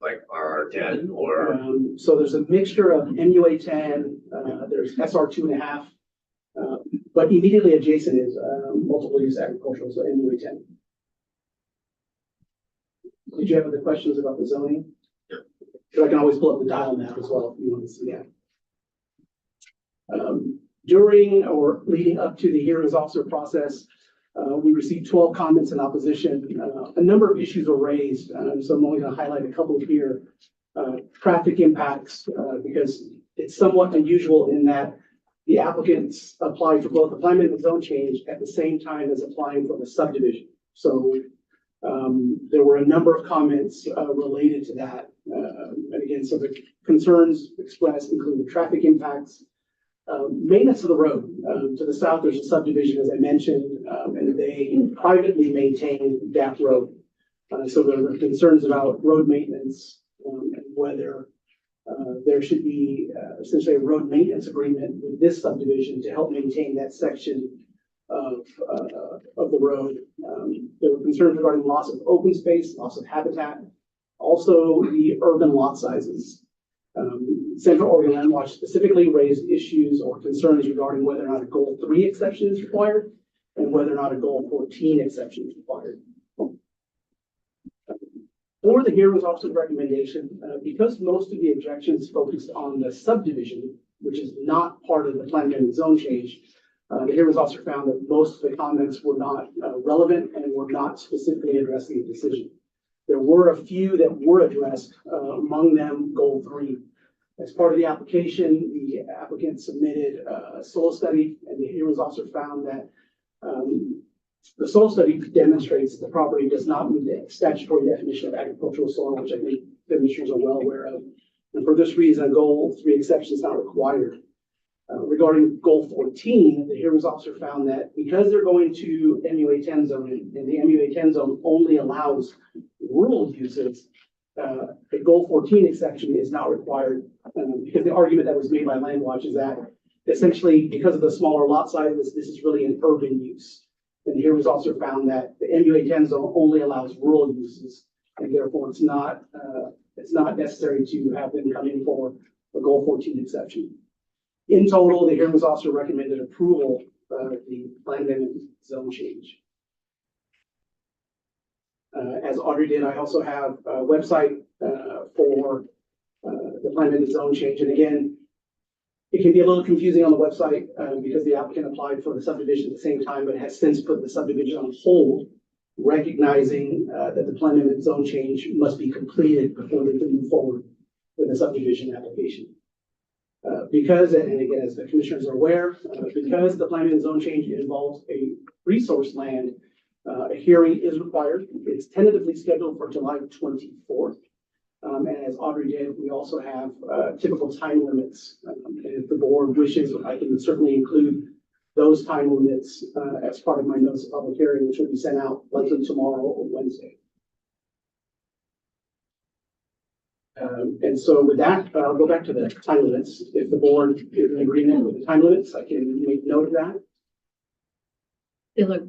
E: like RR10 or?
I: So there's a mixture of MUA 10, there's SR 2.5, but immediately adjacent is multiple use agricultural, so MUA 10. Did you have other questions about the zoning?
E: Yeah.
I: So I can always pull up the dial map as well if you want to see that. During or leading up to the hearings officer process, we received 12 comments in opposition. A number of issues were raised, so I'm only going to highlight a couple here. Traffic impacts, because it's somewhat unusual in that the applicants applied for both the plan amendment zone change at the same time as applying for the subdivision. So there were a number of comments related to that. And again, so the concerns expressed include traffic impacts, maintenance of the road. To the south, there's a subdivision, as I mentioned, and they privately maintain that road. So there are concerns about road maintenance and whether there should be essentially a road maintenance agreement with this subdivision to help maintain that section of the road. There were concerns regarding loss of open space, loss of habitat, also the urban lot sizes. Central Oregon Land Watch specifically raised issues or concerns regarding whether or not a Goal 3 exception is required and whether or not a Goal 14 exception is required. For the hearings officer's recommendation, because most of the objections focused on the subdivision, which is not part of the plan amendment zone change, the hearings officer found that most of the comments were not relevant and were not specifically addressing the decision. There were a few that were addressed, among them Goal 3. As part of the application, the applicant submitted a soil study, and the hearings officer found that the soil study demonstrates the property does not meet the statutory definition of agricultural soil, which I think the commissioners are well aware of. And for this reason, a Goal 3 exception is not required. Regarding Goal 14, the hearings officer found that because they're going to MUA 10 zone, and the MUA 10 zone only allows rural uses, a goal 14 exception is not required. Because the argument that was made by Landwatch is that essentially, because of the smaller lot size, this is really an urban use. And here was also found that the MUA 10 zone only allows rural uses, and therefore it's not necessary to have them come in for a goal 14 exception. In total, the hearing was also recommended approval of the plan amendment zone change. As Audrey did, I also have a website for the plan amendment zone change. And again, it can be a little confusing on the website because the applicant applied for the subdivision at the same time, but has since put the subdivision on hold, recognizing that the plan amendment zone change must be completed before they can move forward with the subdivision application. Because, and again, as the commissioners are aware, because the plan amendment zone change involves a resource land, a hearing is required. It's tentatively scheduled for July 24th. And as Audrey did, we also have typical time limits. And if the board wishes, I can certainly include those time limits as part of my notice of public hearing, which will be sent out likely tomorrow or Wednesday. And so with that, I'll go back to the time limits. If the board is in agreement with the time limits, I can make note of that.
A: They look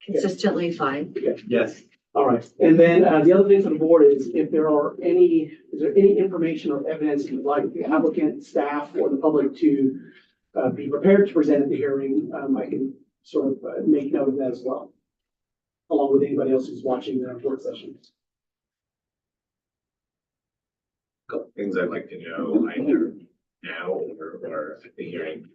A: consistently fine.
B: Yes.
I: All right, and then the other thing for the board is if there are is there any information or evidence you'd like the applicant, staff, or the public to be prepared to present at the hearing, I can sort of make note of that as well, along with anybody else who's watching the work session.
E: Couple things I'd like to know either now or at the hearing.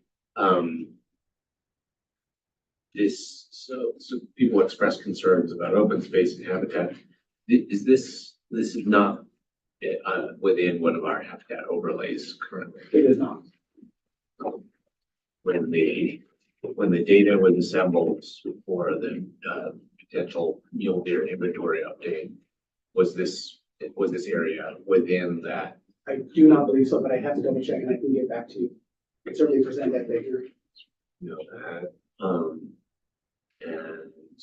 E: So people express concerns about open space and habitat. This is not within one of our habitat overlays currently.
I: It is not.
E: When the data was assembled for the potential mule deer inventory update, was this area within that?
I: I do not believe so, but I have to double check and I can get back to you. I can certainly present that later.
E: Know that. And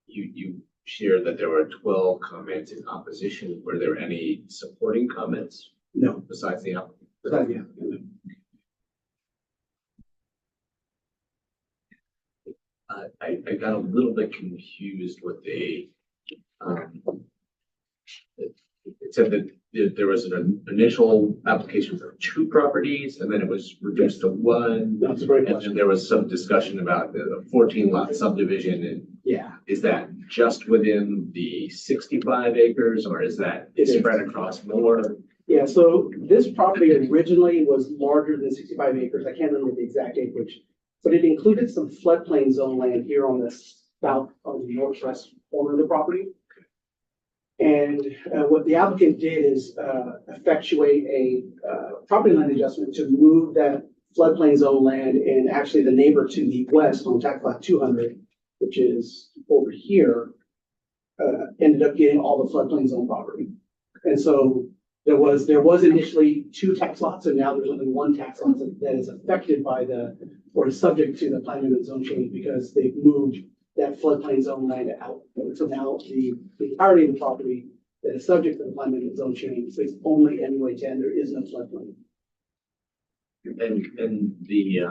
E: you shared that there were 12 comments in opposition. Were there any supporting comments
I: No,
E: besides the applicant?
I: but yeah.
E: I got a little bit confused with it said that there was an initial application for 2 properties and then it was reduced to 1.
I: That's a great
E: And then
I: question.
E: there was some discussion about the 14 lot subdivision. And
I: Yeah,
E: is that just within the 65 acres or is that
I: It is.
E: spread across more?
I: yeah, so this property originally was larger than 65 acres. I can't remember the exact acreage, but it included some floodplain zone land here on the south, on the northwest corner of the property. And what the applicant did is effectuate a property line adjustment to move that floodplain zone land, and actually the neighbor to the west on tax lot 200, which is over here, ended up getting all the floodplain zone property. And so there was initially 2 tax lots, and now there's only 1 tax lot that is affected by or is subject to the plan amendment zone change because they've moved that floodplain zone land out. So now the entirety of the property that is subject to the plan amendment zone change is only MUA 10. There is no floodplain.
E: And the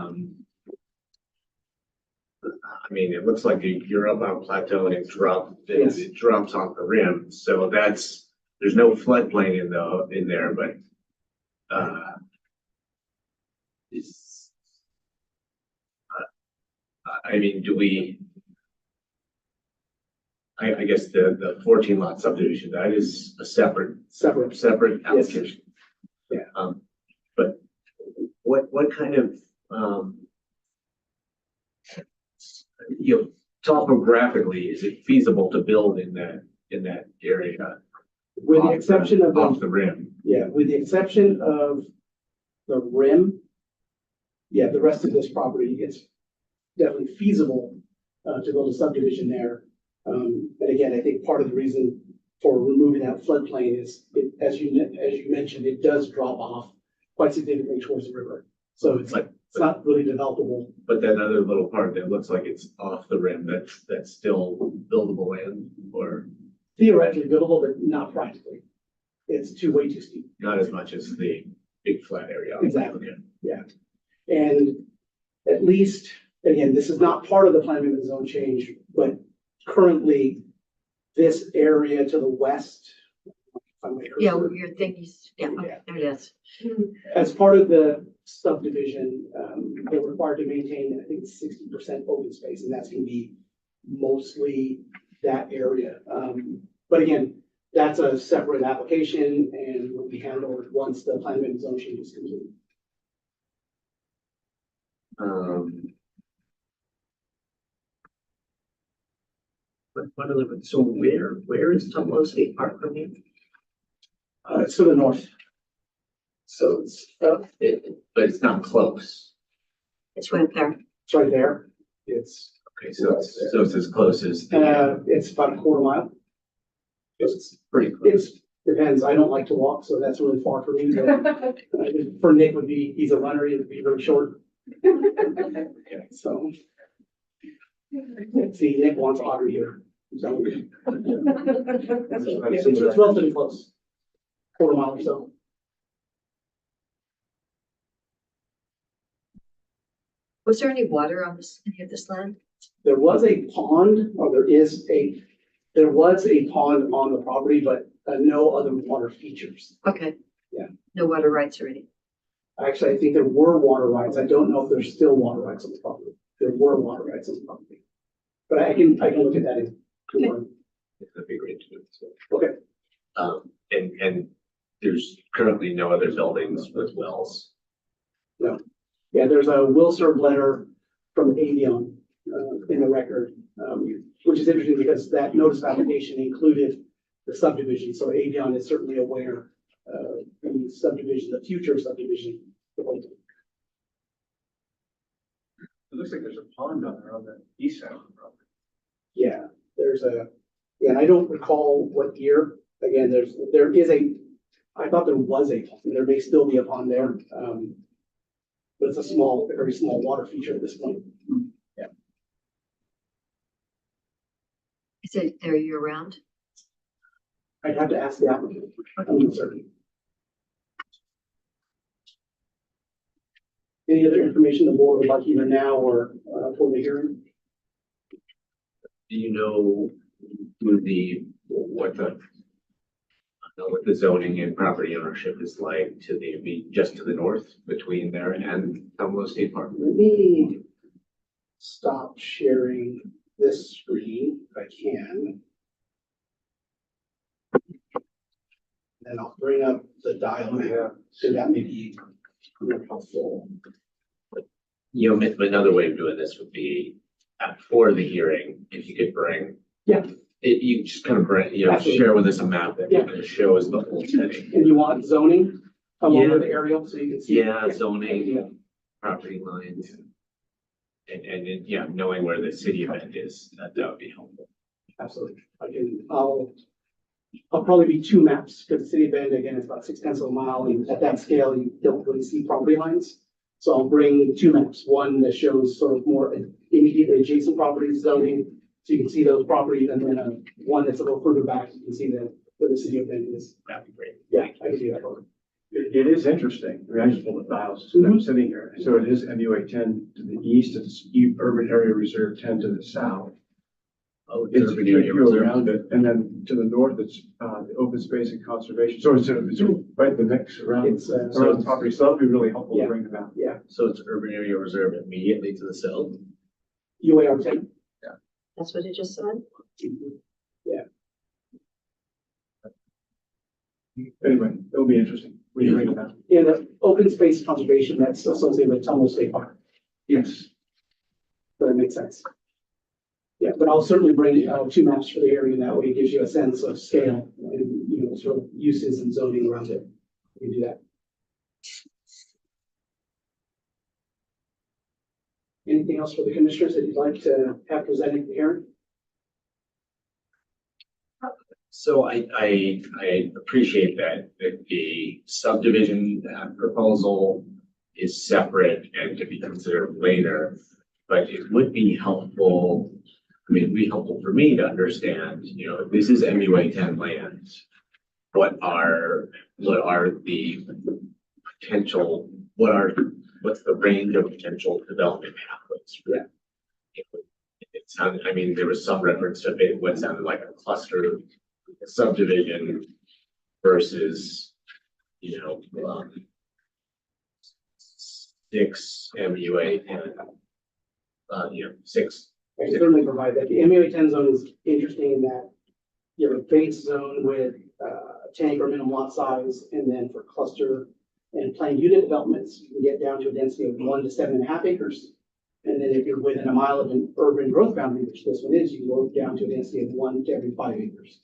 E: I mean, it looks like you're up on plateau and
I: Yes.
E: it drops off the rim. So there's no floodplain in there, but I mean, do we? I guess the 14 lot subdivision, that is a separate
I: Separate.
E: application.
I: Yeah.
E: But what kind of topographically, is it feasible to build in that area?
I: With the exception of
E: off the rim.
I: Yeah, with the exception of the rim. Yeah, the rest of this property is definitely feasible to build a subdivision there. And again, I think part of the reason for removing that floodplain is, as you mentioned, it does drop off quite significantly towards the river. So it's not really developable.
E: But that other little part that looks like it's off the rim, that's still buildable land, or
I: Theoretically buildable, but not practically. It's way too steep.
E: not as much as the big flat area?
I: Exactly.
E: Okay.
I: And at least, again, this is not part of the plan amendment zone change, but currently this area to the west.
A: Yeah, your thing is, yeah, okay, there it is.
I: As part of the subdivision, they're required to maintain, I think, 60% open space, and that's gonna be mostly that area. But again, that's a separate application and will be handled once the plan amendment zone change is complete.
J: So where is Tumalo State Park from here?
I: It's to the north.
E: So it's, but it's not close.
A: It's right there.
I: It's right there. It's,
E: Okay, so it's as close as the,
I: it's about a quarter mile.
E: it's pretty close.
I: It depends. I don't like to walk, so that's really far for me. But for Nick would be, he's a runner, it would be very short.
E: Okay.
I: So. See, Nick wants otter here. So. It's relatively close. Quarter mile or so.
A: Was there any water on any of this land?
I: There was a pond, or there was a pond on the property, but no other water features.
A: Okay.
I: Yeah.
A: No water rights or anything.
I: Actually, I think there were water rights. I don't know if there's still water rights on the property. There were water rights on the property. But I can look at that in.
E: That'd be great to do. So.
I: Okay.
E: And there's currently no other buildings with wells.
I: Yeah, there's a will serve letter from Avion in the record, which is interesting because that notice of application included the subdivision. So Avion is certainly aware of the subdivision, the future subdivision.
B: It looks like there's a pond on there on the east side of the property.
I: Yeah, and I don't recall what year. Again, I thought there was a pond. There may still be a pond there. But it's a very small water feature at this point. Yeah.
A: Is it there year round?
I: I'd have to ask the applicant. I'm not certain. Any other information the board would like either now or for the hearing?
E: Do you know what the zoning and property ownership is like just to the north between there and Tumalo State Park?
I: Let me stop sharing this screen if I can. And I'll bring up the diagram so that may be more helpful.
E: You know, another way of doing this would be for the hearing, if you could bring.
I: Yeah.
E: You just kind of bring,
I: Absolutely.
E: share with us a map that
I: Yeah.
E: kind of shows the whole setting.
I: And you want zoning along
E: Yeah.
I: with the aerial so you can see?
E: Yeah, zoning,
I: Yeah.
E: property lines. And yeah, knowing where the city event is, that would be helpful.
I: Absolutely. I'll probably be two maps because the city of Bend, again, is about 6/10 of a mile. And at that scale, you don't really see property lines. So I'll bring two maps, one that shows sort of more immediately adjacent properties zoning. So you can see those properties, and then one that's a little further back, you can see where the city of Bend is.
E: That'd be great.
I: Yeah, I can do that. For
B: It is interesting. I just pulled the files. I'm sitting here. So it is MUA 10 to the east, it's Urban Area Reserve 10 to the south.
E: Oh,
B: It's
E: urban area
B: you go
E: reserve.
B: around it, and then to the north, it's the open space and conservation. So it's right the mix around
I: It's,
B: around the property. So that'll be really helpful
I: Yeah.
B: to bring them out.
E: So it's urban area reserve immediately to the south?
I: UAR 10.
A: That's what it just said?
B: Anyway, it'll be interesting. We can bring it out.
I: Yeah, the open space conservation, that's associated with Tumalo State Park.
B: Yes.
I: So that makes sense. Yeah, but I'll certainly bring two maps for the area, and that way it gives you a sense of scale and, sort of uses and zoning around it. We can do that. Anything else for the commissioners that you'd like to have presented here?
E: So I appreciate that the subdivision proposal is separate and to be considered later. But it would be helpful, I mean, it'd be helpful for me to understand, you know, if this is MUA 10 lands. What are the potential, what's the range of potential development pathways for that? It sounded, I mean, there was some reference to it, what sounded like a cluster subdivision versus, you know, 6 MUA and, you know, 6.
I: I can certainly provide that. The MUA 10 zone is interesting in that you have a base zone with tank or minimum lot size, and then for cluster and planned unit developments, you can get down to a density of 1 to 7.5 acres. And then if you're within a mile of an urban growth boundary, which this one is, you go down to a density of 1 to every 5 acres.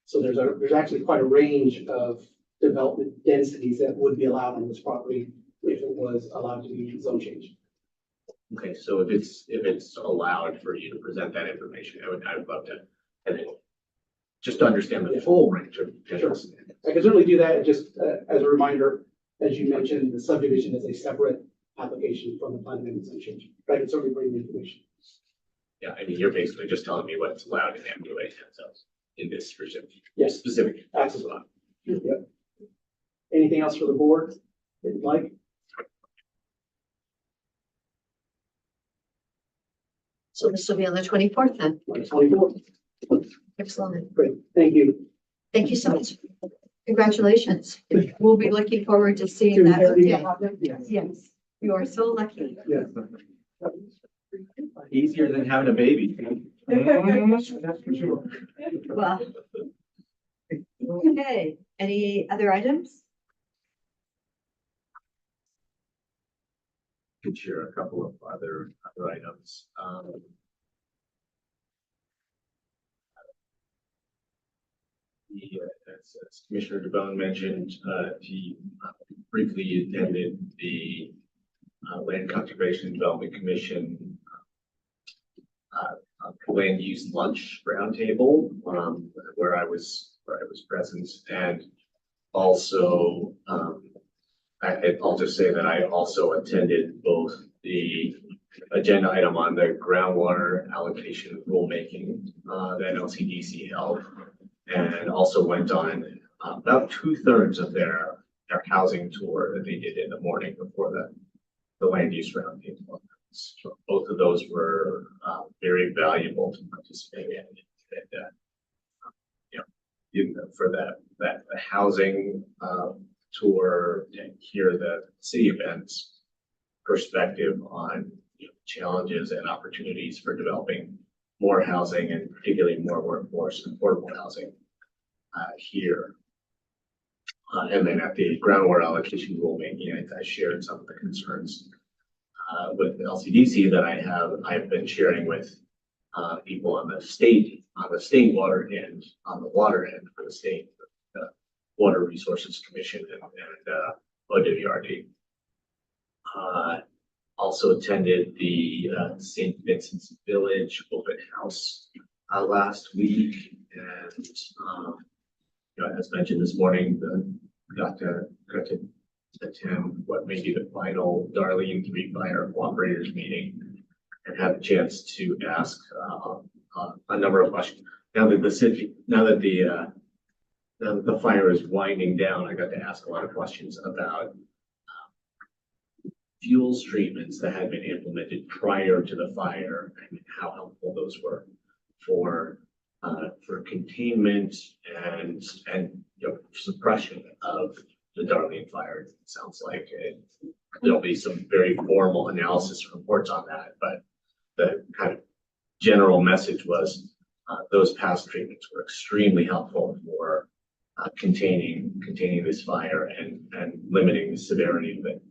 I: So there's actually quite a range of development densities that would be allowed on this property if it was allowed to be zone changed.
E: Okay, so if it's allowed for you to present that information, I would love to, and then just to understand the full range of potentials.
I: I can certainly do that. Just as a reminder, as you mentioned, the subdivision is a separate application from the plan amendment zone change. But I can certainly bring the information.
E: Yeah, I mean, you're basically just telling me what's allowed in MUA 10 zones in this specific.
I: Yes.
E: Specific.
I: Absolutely. Yep. Anything else for the board that you'd like?
A: So this will be on the 24th then.
I: 24.
A: Excellent.
I: Great. Thank you.
A: Thank you so much. Congratulations. We'll be looking forward to seeing that.
I: Yes.
A: Yes, you are so lucky.
I: Yes.
B: Easier than having a baby.
F: That's for sure.
A: Well. Okay, any other items?
E: Could share a couple of other items. As Commissioner DeBone mentioned, he briefly attended the Land Conservation and Development Commission land use lunch roundtable, where I was present, and also I'll just say that I also attended both the agenda item on the groundwater allocation rulemaking that LCDC held, and also went on about 2/3 of their housing tour that they did in the morning before the land use roundtable. So both of those were very valuable to participate in. And, you know, for that housing tour and hear the city events perspective on, you know, challenges and opportunities for developing more housing and particularly more workforce and affordable housing here. And then at the groundwater allocation rulemaking, I shared some of the concerns with the LCDC that I've been sharing with people on the state water end, on the water end for the state Water Resources Commission and OWRD. Also attended the St. Vincent's Village open house last week, and you know, as mentioned this morning, got to attend what may be the final Darlene Three Fire Cooperators meeting, and had a chance to ask a number of questions. Now that the fire is winding down, I got to ask a lot of questions about fuels treatments that had been implemented prior to the fire and how helpful those were for containment and you know, suppression of the Darlene fire. It sounds like there'll be some very formal analysis reports on that, but the kind of general message was those past treatments were extremely helpful for containing this fire and limiting the severity of it.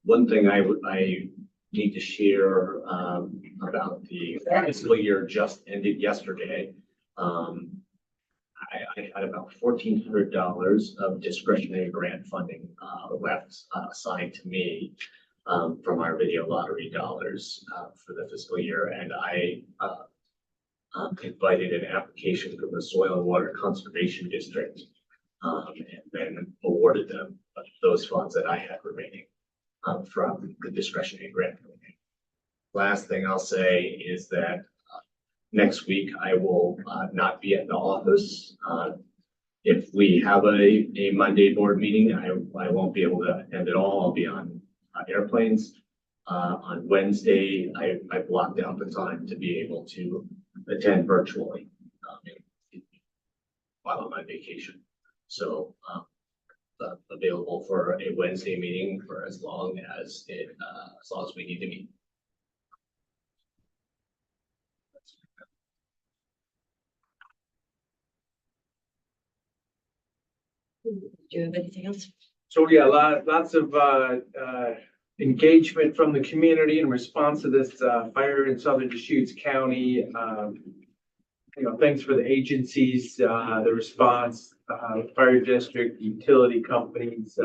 E: One thing I need to share about the fiscal year just ended yesterday. I had about $1,400 of discretionary grant funding left assigned to me from our video lottery dollars for the fiscal year, and I invited an application from the Soil and Water Conservation District and then awarded them those funds that I had remaining. from the discretionary grant. Last thing I'll say is that next week I will not be at the office. If we have a Monday board meeting, I won't be able to attend at all. I'll be on airplanes. On Wednesday, I blocked out the time to be able to attend virtually while I'm on vacation. So available for a Wednesday meeting for as long as we need to meet.
A: Do you have anything else?
B: So yeah, lots of engagement from the community in response to this fire in southern Deschutes County. Thanks for the agencies, the response, fire district, utility companies,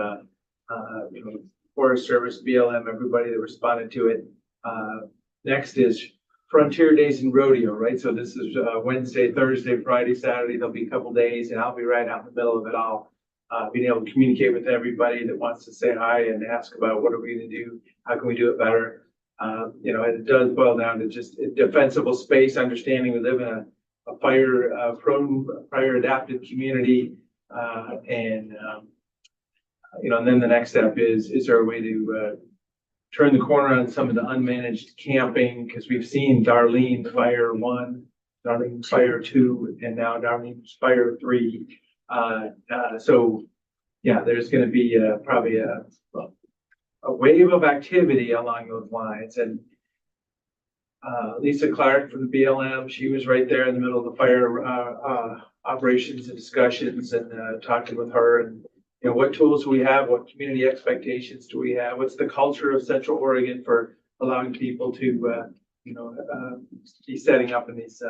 B: Forest Service, BLM, everybody that responded to it. Next is Frontier Days and Rodeo, right? So this is Wednesday, Thursday, Friday, Saturday. There'll be a couple days, and I'll be right out in the middle of it all. Being able to communicate with everybody that wants to say hi and ask about what are we going to do, how can we do it better. It does boil down to just a defensible space, understanding we live in a fire-prone, fire-adapted community, and then the next step is there a way to turn the corner on some of the unmanaged camping, because we've seen Darlene Fire 1, Darlene Fire 2, and now Darlene Fire 3. So yeah, there's going to be probably a wave of activity along those lines. And Lisa Clark from the BLM, she was right there in the middle of the fire operations and discussions, and talking with her, and what tools do we have, what community expectations do we have, what's the culture of Central Oregon for allowing people to be setting up in these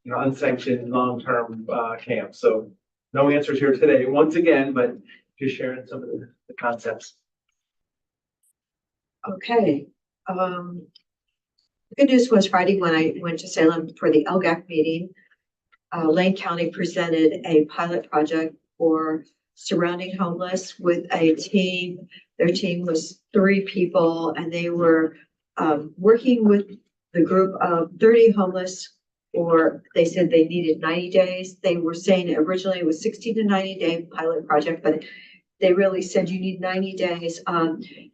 B: unsanctioned long-term camps. So no answers here today, once again, but just sharing some of the concepts.
A: Okay. The good news was Friday when I went to Salem for the LGAC meeting, Lane County presented a pilot project for surrounding homeless with a team. Their team was 3 people, and they were working with the group of 30 homeless, or they said they needed 90 days. They were saying originally it was 60 to 90 day pilot project, but they really said you need 90 days.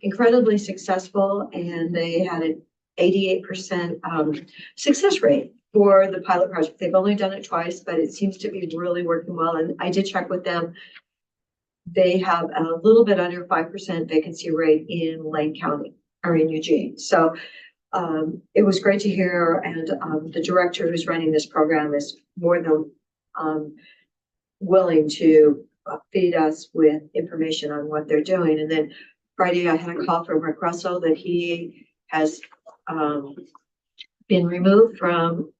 A: Incredibly successful, and they had an 88% success rate for the pilot project. They've only done it twice, but it seems to be really working well. And I did check with them. They have a little bit under 5% vacancy rate in Lane County or in Eugene. So it was great to hear, and the director who's running this program is more than willing to feed us with information on what they're doing. And then Friday, I had a call from Rick Russell that he has been removed from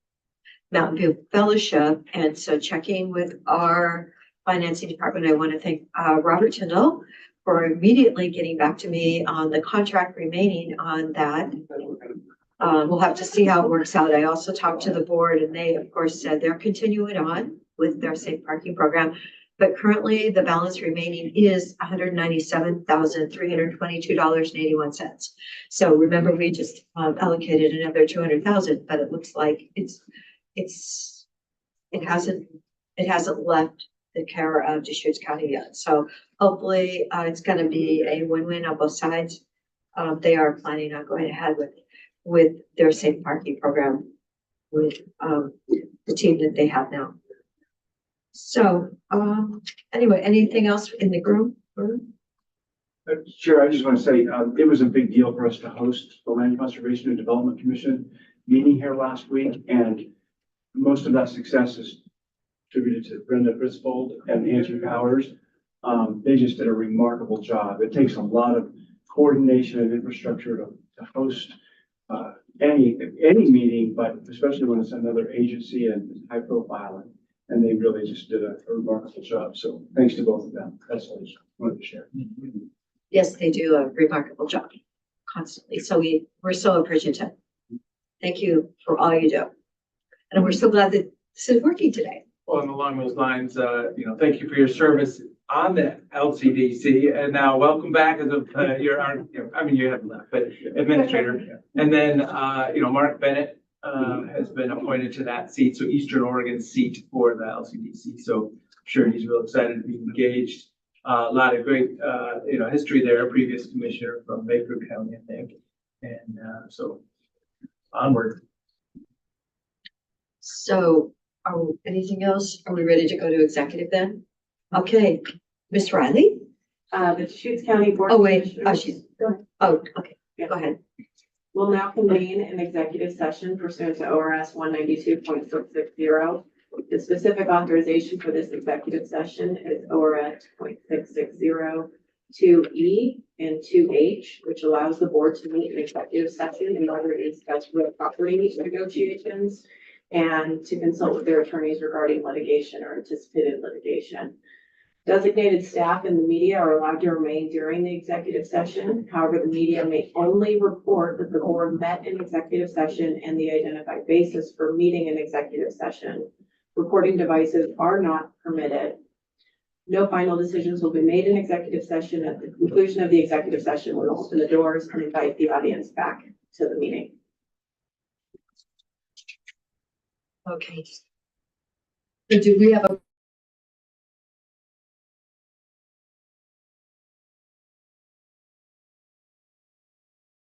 A: Mountain View Fellowship. And so checking with our financing department, I want to thank Robert Tyndall for immediately getting back to me on the contract remaining on that. We'll have to see how it works out. I also talked to the board, and they, of course, said they're continuing on with their safe parking program. But currently, the balance remaining is $197,322.81. So remember, we just allocated another $200,000, but it looks like it hasn't left the care of Deschutes County yet. So hopefully, it's going to be a win-win on both sides. They are planning on going ahead with their safe parking program with the team that they have now. So anyway, anything else in the room?
K: Sure, I just want to say it was a big deal for us to host the Land Conservation and Development Commission meeting here last week, and most of that success is attributed to Brenda Frisvold and Andrew Powers. They just did a remarkable job. It takes a lot of coordination and infrastructure to host any meeting, but especially when it's another agency and high profile, and they really just did a remarkable job. So thanks to both of them. That's what I just wanted to share.
A: Yes, they do a remarkable job constantly. So we're so appreciative. Thank you for all you do. And we're so glad that this is working today.
B: Well, and along those lines, thank you for your service on the LCDC, and now welcome back as a, you haven't left, but administrator. And then, Mark Bennett, has been appointed to that seat, so Eastern Oregon seat for the LCDC. So I'm sure he's real excited to be engaged. A lot of great, history there, previous commissioner from Baker County, I think. And, so onward.
A: So, anything else? Are we ready to go to executive then? Okay, Ms. Riley?
L: The Deschutes County Board.
A: Oh,
L: of
A: wait,
L: Commissioners
A: okay, go ahead.
L: Will now convene an executive session pursuant to ORS 192.660. The specific authorization for this executive session is ORS 0.660 2E and 2H, which allows the board to meet an executive session in order to discuss real property negotiations and to consult with their attorneys regarding litigation or anticipated litigation. Designated staff and the media are allowed to remain during the executive session. However, the media may only report that the board met in executive session and the identified basis for meeting an executive session. Recording devices are not permitted. No final decisions will be made in executive session. At the conclusion of the executive session, we'll open the doors and invite the audience back to the meeting.
A: Okay. So do we have a